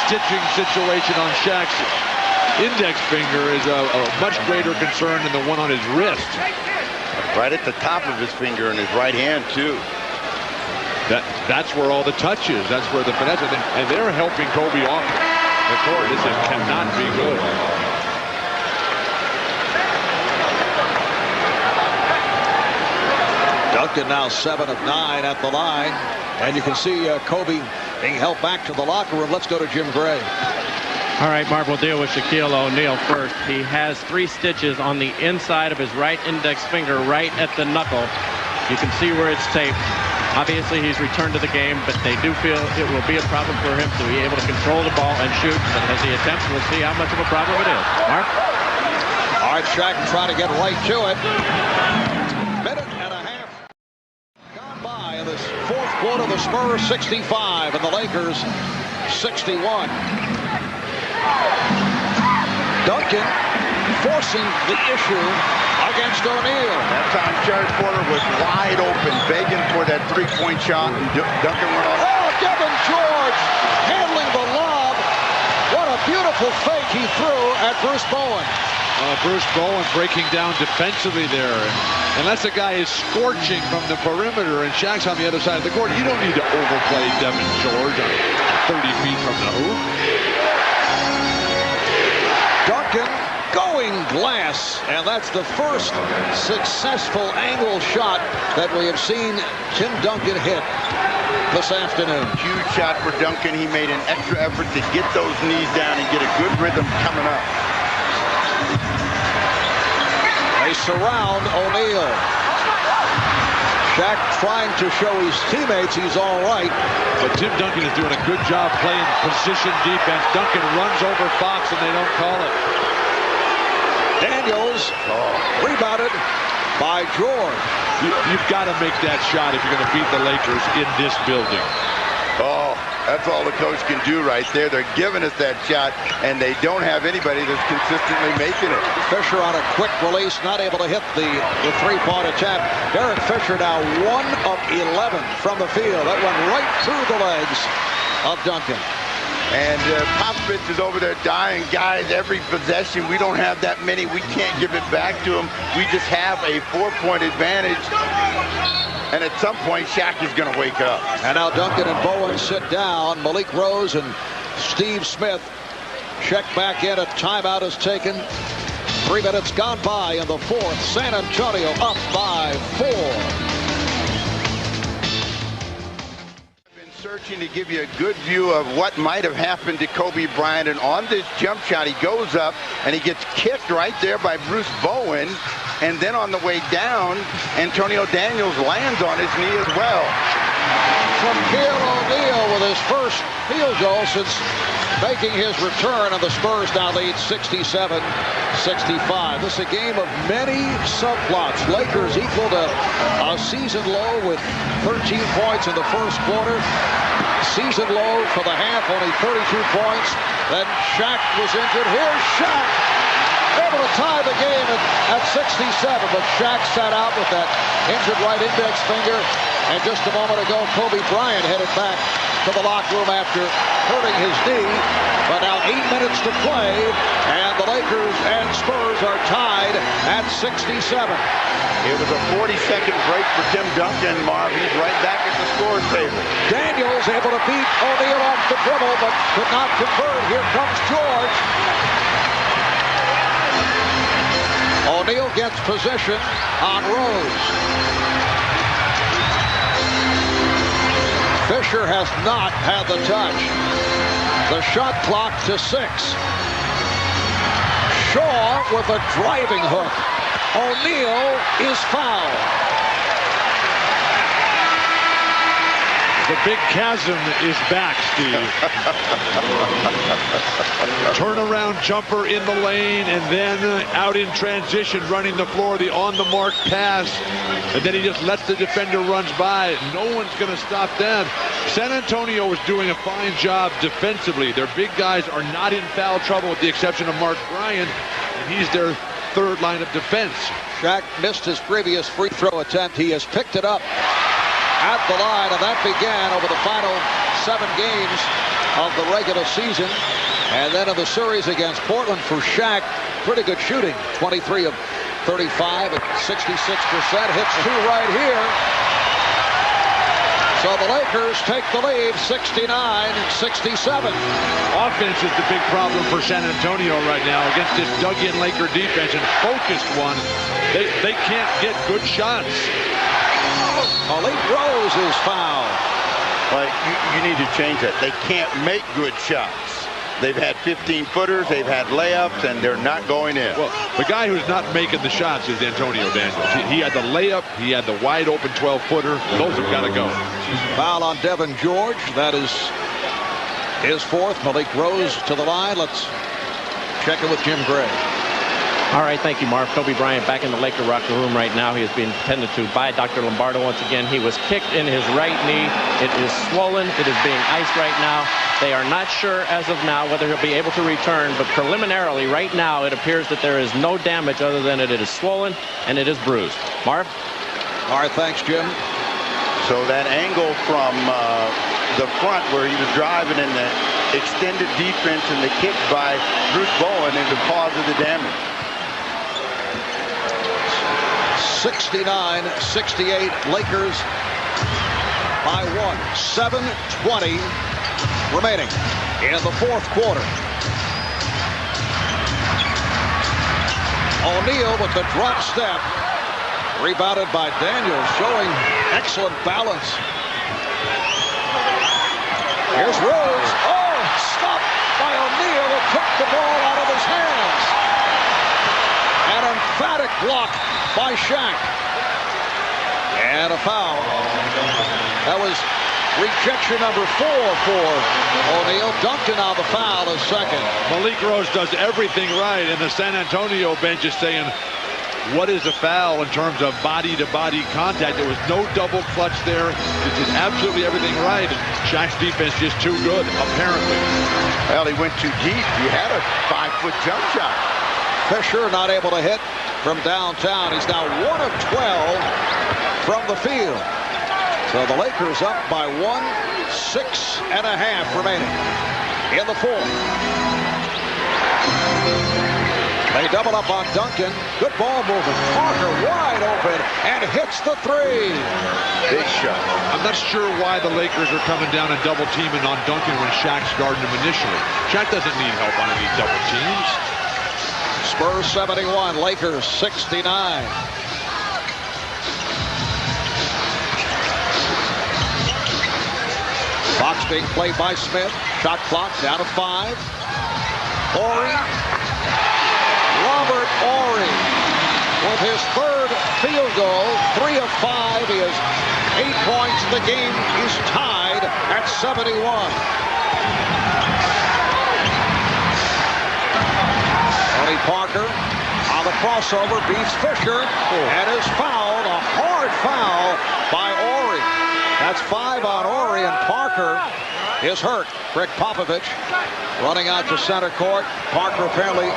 stitching situation on Shaq's index finger is a much greater concern than the one on his wrist. Right at the top of his finger in his right hand, too. That's where all the touch is. That's where the finesse is. And they're helping Kobe off the court. This cannot be good. Duncan now 7 of 9 at the line. And you can see Kobe being helped back to the locker room. Let's go to Jim Gray. All right, Marv, we'll deal with Shaquille O'Neal first. He has 3 stitches on the inside of his right index finger, right at the knuckle. You can see where it's taped. Obviously, he's returned to the game, but they do feel it will be a problem for him to be able to control the ball and shoot. But as he attempts, we'll see how much of a problem it is. Mark? All right, Shaq trying to get right to it. Minute and a half gone by in this fourth quarter. The Spurs 65 and the Lakers 61. Duncan forcing the issue against O'Neal. That time, Jared Porter was wide open, begging for that three-point shot, and Duncan went on. Oh, Devin George handling the lob. What a beautiful fake he threw at Bruce Bowen. Bruce Bowen breaking down defensively there. Unless a guy is scorching from the perimeter and Shaq's on the other side of the court, you don't need to overplay Devin George 30 feet from the hoop. Duncan going glass, and that's the first successful angle shot that we have seen Tim Duncan hit this afternoon. Huge shot for Duncan. He made an extra effort to get those knees down and get a good rhythm coming up. They surround O'Neal. Shaq trying to show his teammates he's all right. But Tim Duncan is doing a good job playing position defense. Duncan runs over Fox and they don't call it. Daniels rebounded by George. You've got to make that shot if you're going to beat the Lakers in this building. Oh, that's all the coach can do right there. They're giving us that shot, and they don't have anybody that's consistently making it. Fisher on a quick release, not able to hit the three-point attempt. Derek Fisher now 1 of 11 from the field. That went right through the legs of Duncan. And Popovich is over there dying. Guys, every possession, we don't have that many. We can't give it back to him. We just have a 4-point advantage. And at some point, Shaq is going to wake up. And now Duncan and Bowen sit down. Malik Rose and Steve Smith check back in. A timeout is taken 3 minutes gone by in the fourth. San Antonio up by 4. Searching to give you a good view of what might have happened to Kobe Bryant, and on this jump shot he goes up and he gets kicked right there by Bruce Bowen, and then on the way down Antonio Daniels lands on his knee as well. Shaquille O'Neal with his first field goal since making his return, and the Spurs now lead 67-65. This is a game of many subplots. Lakers equaled a season low with 13 points in the first quarter. Season low for the half, only 32 points. Then Shaq was injured. Here's Shaq, able to tie the game at 67, but Shaq sat out with that injured right index finger. And just a moment ago, Kobe Bryant headed back to the locker room after hurting his knee. But now 8 minutes to play, and the Lakers and Spurs are tied at 67. It was a 40-second break for Tim Duncan. Marv, he's right back at the score table. Daniels able to beat O'Neal off the dribble, but could not convert. Here comes George. O'Neal gets possession on Rose. Fisher has not had the touch. The shot clock to 6. Shaw with a driving hook. O'Neal is fouled. The big chasm is back, Steve. Turnaround jumper in the lane, and then out in transition, running the floor, the on-the-mark pass, and then he just lets the defender runs by. No one's going to stop that. San Antonio is doing a fine job defensively. Their big guys are not in foul trouble with the exception of Mark Bryant, and he's their third line of defense. Shaq missed his previous free throw attempt. He has picked it up at the line, and that began over the final 7 games of the regular season. And then in the series against Portland for Shaq, pretty good shooting. 23 of 35 at 66%. Hits 2 right here. So the Lakers take the lead, 69-67. Offense is the big problem for San Antonio right now against this dug-in Laker defense, and focused one. They can't get good shots. Malik Rose is fouled. Well, you need to change that. They can't make good shots. They've had 15-footers, they've had layups, and they're not going in. Well, the guy who's not making the shots is Antonio Daniels. He had the layup, he had the wide-open 12-footer. Those have got to go. Foul on Devin George. That is his fourth. Malik Rose to the line. Let's check in with Jim Gray. All right, thank you, Marv. Kobe Bryant back in the Laker locker room right now. He is being tended to by Dr. Lombardo once again. He was kicked in his right knee. It is swollen. It is being iced right now. They are not sure as of now whether he'll be able to return, but preliminarily right now it appears that there is no damage other than it is swollen and it is bruised. Marv? All right, thanks, Jim. So that angle from the front where he was driving in the extended defense and the kick by Bruce Bowen is the cause of the damage. 69-68, Lakers by 1. 7:20 remaining in the fourth quarter. O'Neal with the drop step, rebounded by Daniels, showing excellent balance. Here's Rose. Oh, stopped by O'Neal, who took the ball out of his hands. An emphatic block by Shaq. And a foul. That was rejection number 4 for O'Neal. Duncan on the foul is second. Malik Rose does everything right, and the San Antonio bench is saying, what is a foul in terms of body-to-body contact? There was no double clutch there. He did absolutely everything right, and Shaq's defense just too good, apparently. Well, he went too deep. He had a 5-foot jump shot. Fisher not able to hit from downtown. He's now 1 of 12 from the field. So the Lakers up by 1, 6.5 remaining in the fourth. They double up on Duncan. Good ball movement. Parker wide open and hits the 3. Big shot. I'm not sure why the Lakers are coming down and double teaming on Duncan when Shaq's guarding him initially. Shaq doesn't need help on any double teams. Spurs 71, Lakers 69. Box being played by Smith. Shot clock down to 5. Horry. Robert Horry with his third field goal. 3 of 5. He has 8 points. The game is tied at 71. Tony Parker on the crossover beats Fisher and is fouled. A hard foul by Horry. That's 5 on Horry, and Parker is hurt. Greg Popovich running out to center court. Parker apparently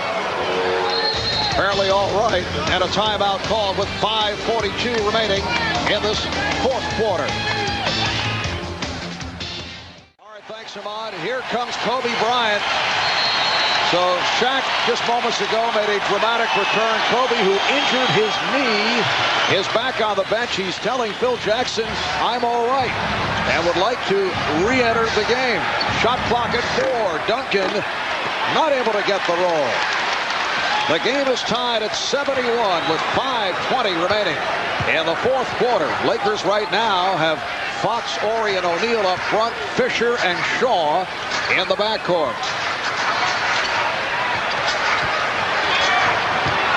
all right, and a timeout called with 5:42 remaining in this fourth quarter. All right, thanks, Ahmad. Here comes Kobe Bryant. So Shaq just moments ago made a dramatic return. Kobe, who injured his knee, is back on the bench. He's telling Phil Jackson, I'm all right, and would like to re-enter the game. Shot clock at 4. Duncan not able to get the roll. The game is tied at 71 with 5:20 remaining in the fourth quarter. Lakers right now have Fox, Horry, and O'Neal up front. Fisher and Shaw in the backcourt.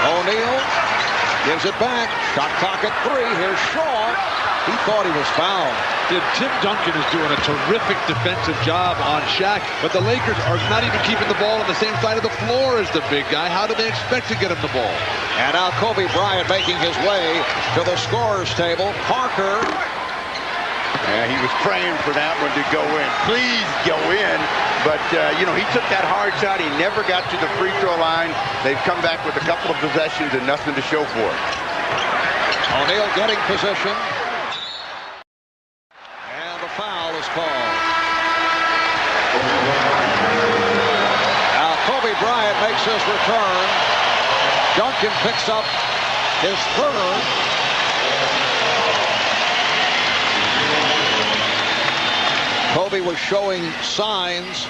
O'Neal gives it back. Shot clock at 3. Here's Shaw. He thought he was fouled. Tim Duncan is doing a terrific defensive job on Shaq, but the Lakers are not even keeping the ball on the same side of the floor as the big guy. How do they expect to get him the ball? And now Kobe Bryant making his way to the scorer's table. Parker. Yeah, he was praying for that one to go in. Please go in. But, you know, he took that hard shot. He never got to the free throw line. They've come back with a couple of possessions and nothing to show for it. O'Neal getting position. And the foul is called. Now Kobe Bryant makes his return. Duncan picks up his third. Kobe was showing signs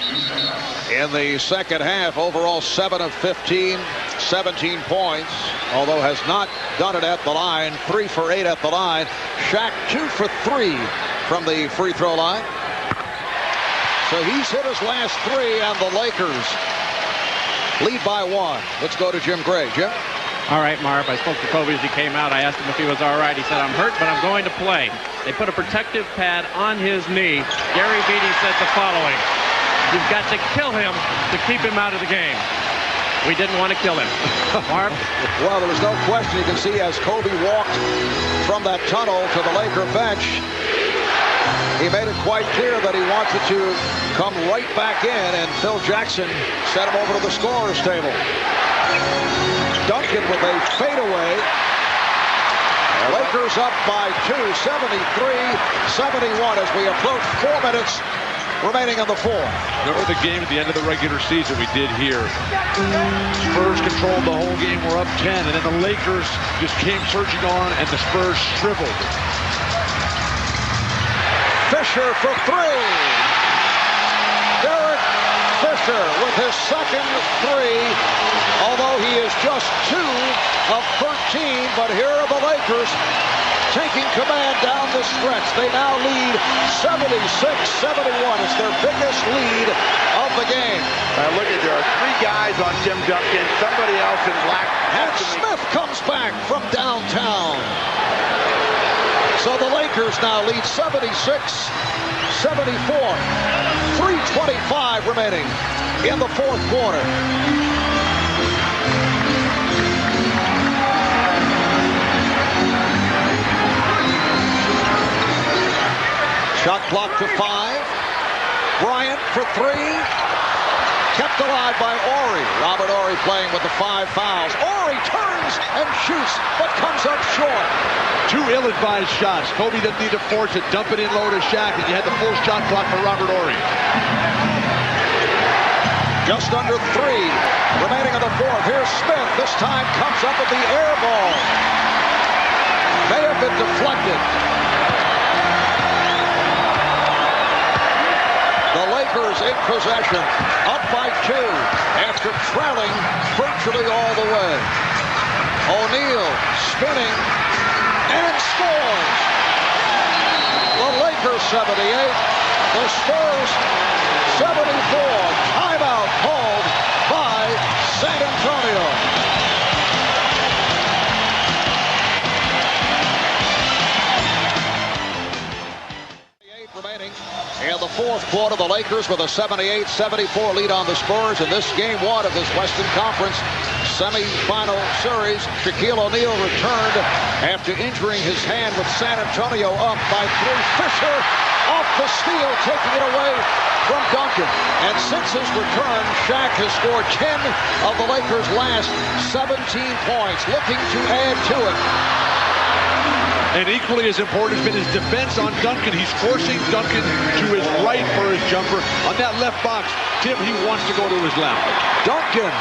in the second half. Overall 7 of 15, 17 points, although has not done it at the line. 3 for 8 at the line. Shaq 2 for 3 from the free throw line. So he's hit his last 3, and the Lakers lead by 1. Let's go to Jim Gray. Jim? All right, Marv. I spoke to Kobe as he came out. I asked him if he was all right. He said, I'm hurt, but I'm going to play. They put a protective pad on his knee. Gary Beatty said the following: you've got to kill him to keep him out of the game. We didn't want to kill him. Marv? Well, there was no question. You can see as Kobe walked from that tunnel to the Laker bench, he made it quite clear that he wanted to come right back in, and Phil Jackson sent him over to the scorer's table. Duncan with a fadeaway. Lakers up by 2, 73-71 as we approach 4 minutes remaining in the fourth. Remember the game at the end of the regular season we did here. Spurs controlled the whole game. We're up 10, and then the Lakers just came surging on, and the Spurs shriveled. Fisher for 3. Derek Fisher with his second 3, although he is just 2 of 13. But here are the Lakers taking command down the stretch. They now lead 76-71. It's their biggest lead of the game. Now look at, there are 3 guys on Tim Duncan, somebody else in black. And Smith comes back from downtown. So the Lakers now lead 76-74. 3:25 remaining in the fourth quarter. Shot clock to 5. Bryant for 3. Kept alive by Horry. Robert Horry playing with the 5 fouls. Horry turns and shoots, but comes up short. 2 ill-advised shots. Kobe doesn't need to force it. Dump it in low to Shaq, and you had the full shot clock for Robert Horry. Just under 3 remaining in the fourth. Here's Smith. This time comes up with the air ball. May have been deflected. The Lakers in possession, up by 2 after trailing virtually all the way. O'Neal spinning and scores. The Lakers 78, the Spurs 74. Timeout called by San Antonio. Remaining in the fourth quarter, the Lakers with a 78-74 lead on the Spurs in this game 1 of this Western Conference semi-final series. Shaquille O'Neal returned after injuring his hand with San Antonio up by 3. Fisher off the steal, taking it away from Duncan. And since his return, Shaq has scored 10 of the Lakers' last 17 points, looking to add to it. And equally as important has been his defense on Duncan. He's forcing Duncan to his right for his jumper. On that left box, Tim, he wants to go to his left. Duncan.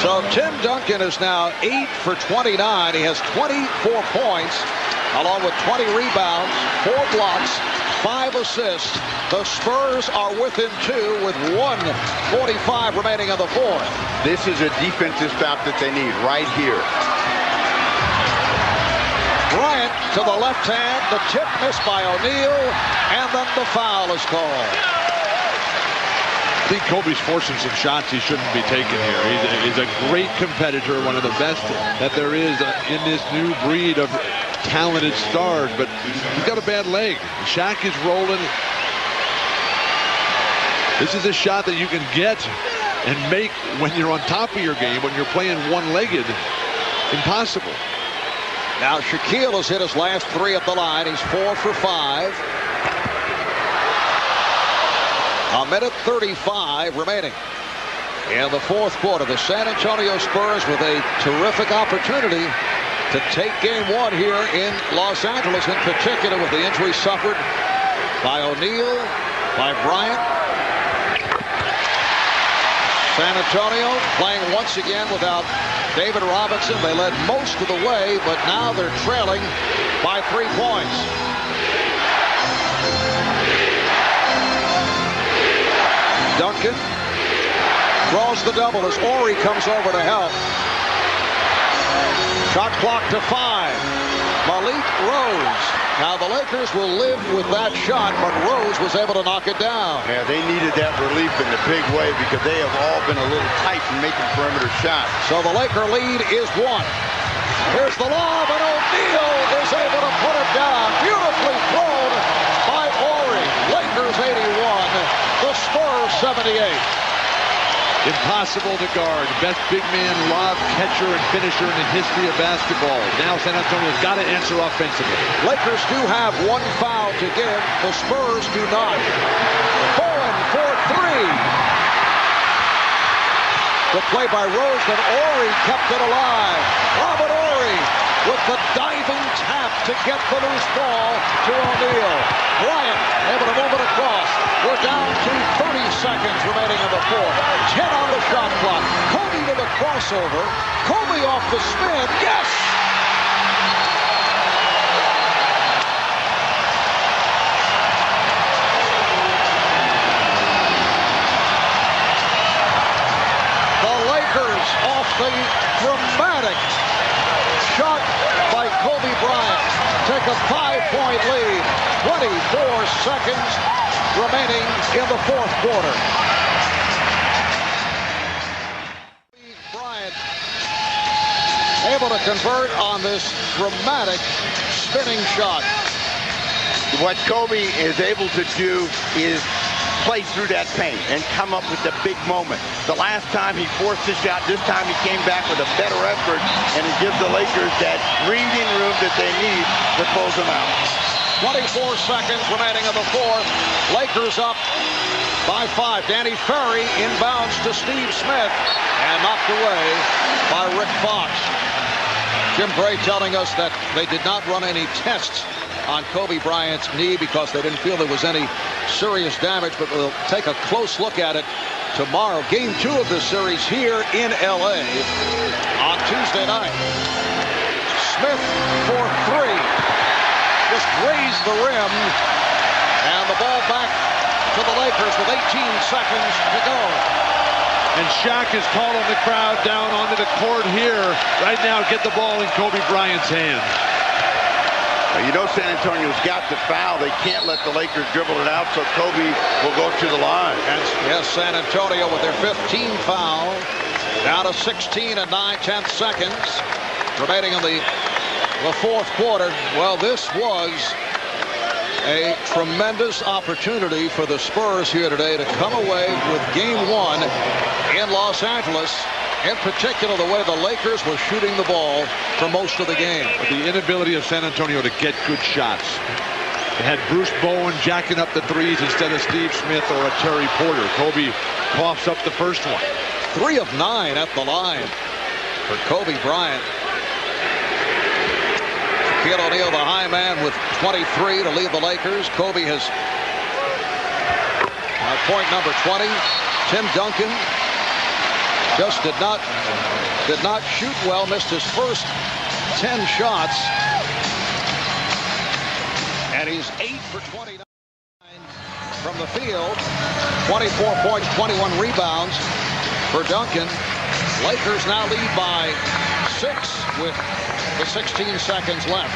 So Tim Duncan is now 8 for 29. He has 24 points, along with 20 rebounds, 4 blocks, 5 assists. The Spurs are within 2 with 1:45 remaining in the fourth. This is a defensive stop that they need right here. Bryant to the left hand, the tip missed by O'Neal, and then the foul is called. I think Kobe's forcing some shots he shouldn't be taking here. He's a great competitor, one of the best that there is in this new breed of talented stars, but he's got a bad leg. Shaq is rolling. This is a shot that you can get and make when you're on top of your game. When you're playing one-legged, impossible. Now Shaquille has hit his last 3 at the line. He's 4 for 5. A minute 35 remaining in the fourth quarter. The San Antonio Spurs with a terrific opportunity to take game 1 here in Los Angeles, in particular with the injury suffered by O'Neal, by Bryant. San Antonio playing once again without David Robinson. They led most of the way, but now they're trailing by 3 points. Duncan draws the double as Ori comes over to help. Shot clock to 5. Malik Rose. Now the Lakers will live with that shot, but Rose was able to knock it down. Yeah, they needed that relief in a big way because they have all been a little tight in making perimeter shots. So the Laker lead is 1. Here's the lob, and O'Neal is able to put it down. Beautifully thrown by Ori. Lakers 81, the Spurs 78. Impossible to guard. Best big man, lob, catcher, and finisher in the history of basketball. Now San Antonio's got to answer offensively. Lakers do have 1 foul to give. The Spurs do not. Bowen for 3. The play by Rose, and Ori kept it alive. Robert Ori with the diving tap to get the loose ball to O'Neal. Bryant able to move it across. We're down to 30 seconds remaining in the fourth. 10 on the shot clock. Kobe to the crossover. Kobe off the spin. Yes! The Lakers off the dramatic shot by Kobe Bryant take a 5-point lead. 24 seconds remaining in the fourth quarter. Bryant able to convert on this dramatic spinning shot. What Kobe is able to do is play through that paint and come up with the big moment. The last time he forced the shot, this time he came back with a better effort, and it gives the Lakers that breathing room that they need to close them out. 24 seconds remaining in the fourth. Lakers up by 5. Danny Ferry inbounds to Steve Smith and knocked away by Rick Fox. Jim Gray telling us that they did not run any tests on Kobe Bryant's knee because they didn't feel there was any serious damage, but we'll take a close look at it tomorrow. Game 2 of this series here in L.A. on Tuesday night. Smith for 3. Just grazed the rim, and the ball back to for the Lakers with 18 seconds to go. And Shaq is calling the crowd down onto the court here. Right now, get the ball in Kobe Bryant's hand. You know San Antonio's got the foul. They can't let the Lakers dribble it out, so Kobe will go to the line. And yes, San Antonio with their 15th foul. Down to 16 and 9/10 seconds remaining in the fourth quarter. Well, this was a tremendous opportunity for the Spurs here today to come away with game one in Los Angeles. In particular, the way the Lakers were shooting the ball for most of the game. The inability of San Antonio to get good shots. They had Bruce Bowen jacking up the threes instead of Steve Smith or a Terry Porter. Kobe coughs up the first one. 3 of 9 at the line for Kobe Bryant. Shaquille O'Neal, the high man, with 23 to lead the Lakers. Kobe has point number 20. Tim Duncan just did not shoot well, missed his first 10 shots. And he's 8 for 29 from the field. 24 points, 21 rebounds for Duncan. Lakers now lead by 6 with the 16 seconds left.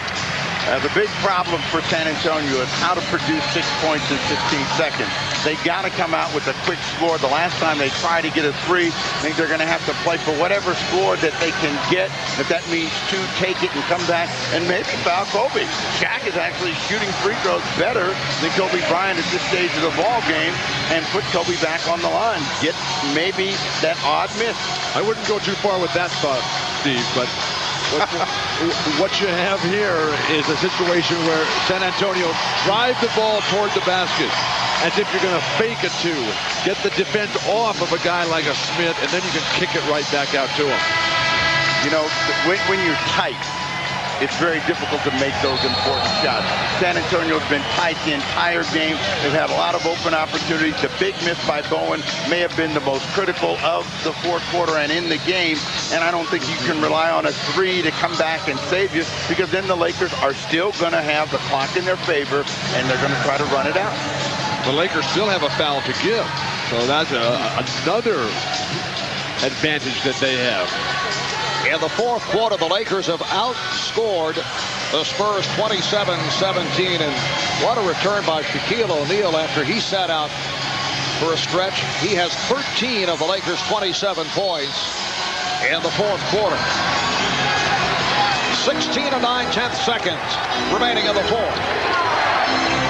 The big problem for San Antonio is how to produce 6 points in 15 seconds. They got to come out with a quick score. The last time they tried to get a 3, I think they're going to have to play for whatever score that they can get. If that means 2, take it and come back and maybe foul Kobe. Shaq is actually shooting free throws better than Kobe Bryant at this stage of the ball game and put Kobe back on the line. Get maybe that odd miss. I wouldn't go too far with that thought, Steve, but what you have here is a situation where San Antonio drive the ball toward the basket as if you're going to fake a 2, get the defense off of a guy like a Smith, and then you can kick it right back out to him. You know, when you're tight, it's very difficult to make those important shots. San Antonio's been tight the entire game. They've had a lot of open opportunities. The big miss by Bowen may have been the most critical of the fourth quarter and in the game. And I don't think you can rely on a 3 to come back and save you, because then the Lakers are still going to have the clock in their favor and they're going to try to run it out. The Lakers still have a foul to give. So that's another advantage that they have. In the fourth quarter, the Lakers have outscored the Spurs 27-17. And what a return by Shaquille O'Neal after he sat out for a stretch. He has 13 of the Lakers' 27 points in the fourth quarter. 16 and 9/10 seconds remaining in the fourth.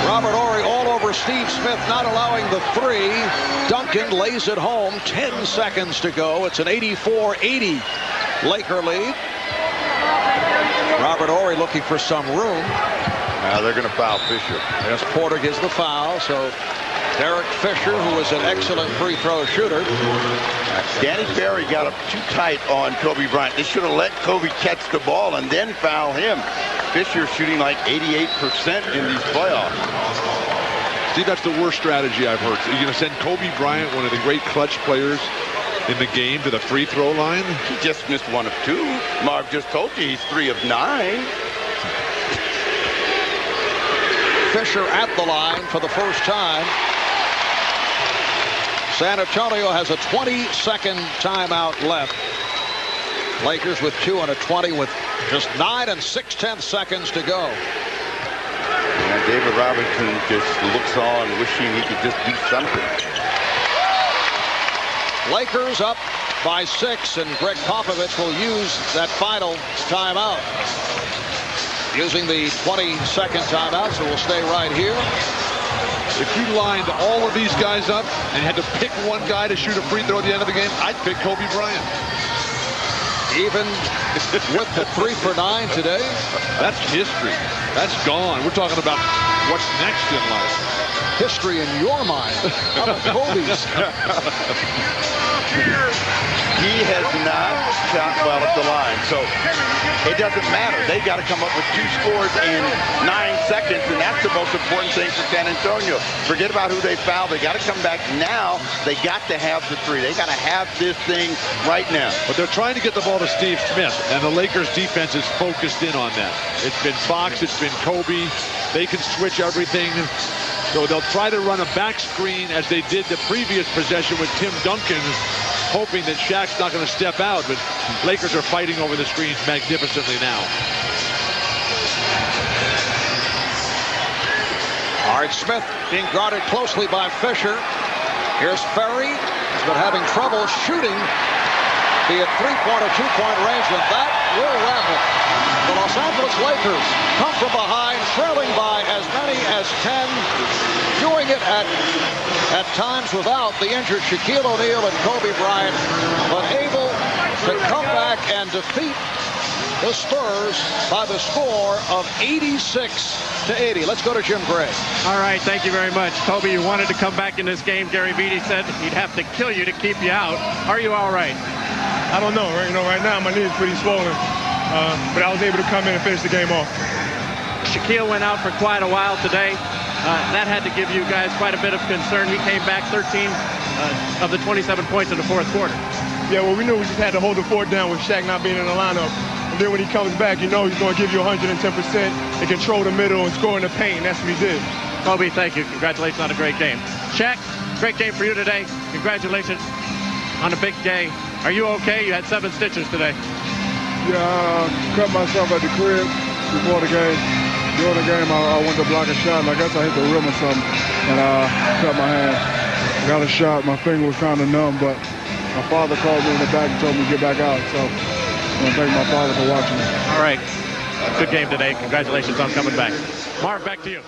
Robert Horry all over Steve Smith, not allowing the 3. Duncan lays it home. 10 seconds to go. It's an 84-80 Laker lead. Robert Horry looking for some room. Now they're going to foul Fisher. Yes, Porter gets the foul. So Derek Fisher, who is an excellent free throw shooter. Danny Ferry got up too tight on Kobe Bryant. They should have let Kobe catch the ball and then foul him. Fisher shooting like 88% in these playoffs. See, that's the worst strategy I've heard. So you're going to send Kobe Bryant, one of the great clutch players in the game, to the free throw line? He just missed 1 of 2. Marv just told you he's 3 of 9. Fisher at the line for the first time. San Antonio has a 20-second timeout left. Lakers with 2 and a 20 with just 9 6/10 seconds to go. And David Robinson just looks on, wishing he could just do something. Lakers up by 6, and Greg Popovich will use that final timeout. Using the 20-second timeout, so we'll stay right here. If you lined all of these guys up and had to pick one guy to shoot a free throw at the end of the game, I'd pick Kobe Bryant. Even with the 3 for 9 today? That's history. That's gone. We're talking about what's next in life. History in your mind. How about Kobe's? He has not shot well at the line, so it doesn't matter. They got to come up with 2 scores in 9 seconds, and that's the most important thing for San Antonio. Forget about who they fouled. They got to come back now. They got to have the 3. They got to have this thing right now. But they're trying to get the ball to Steve Smith, and the Lakers defense is focused in on that. It's been Fox, it's been Kobe. They can switch everything. So they'll try to run a back screen as they did the previous possession with Tim Duncan, hoping that Shaq's not going to step out. But Lakers are fighting over the screens magnificently now. Art Smith being guarded closely by Fisher. Here's Ferry. He's been having trouble shooting, be it three-point or two-point range, and that will wrap it. The Los Angeles Lakers come from behind, trailing by as many as 10, doing it at times without the injured Shaquille O'Neal and Kobe Bryant, but able to come back and defeat the Spurs by the score of 86-80. Let's go to Jim Gray. All right, thank you very much. Kobe, you wanted to come back in this game. Gary Vitti said he'd have to kill you to keep you out. Are you all right? I don't know. Right now my knee is pretty swollen, but I was able to come in and finish the game off. Shaquille went out for quite a while today. That had to give you guys quite a bit of concern. He came back 13 of the 27 points in the fourth quarter. Yeah, well, we knew we just had to hold the fort down with Shaq not being in the lineup. And then when he comes back, you know he's going to give you 110% and control the middle and score in the paint. And that's what he did. Kobe, thank you. Congratulations on a great game. Shaq, great game for you today. Congratulations on a big day. Are you okay? You had 7 stitches today. Yeah, I cut myself at the crib before the game. During the game, I went to block a shot, and I guess I hit the rim or something, and I cut my hand. Got a shot. My finger was kind of numb, but my father called me in the back and told me to get back out. So I want to thank my father for watching me. All right. Good game today. Congratulations on coming back. Marv, back to you.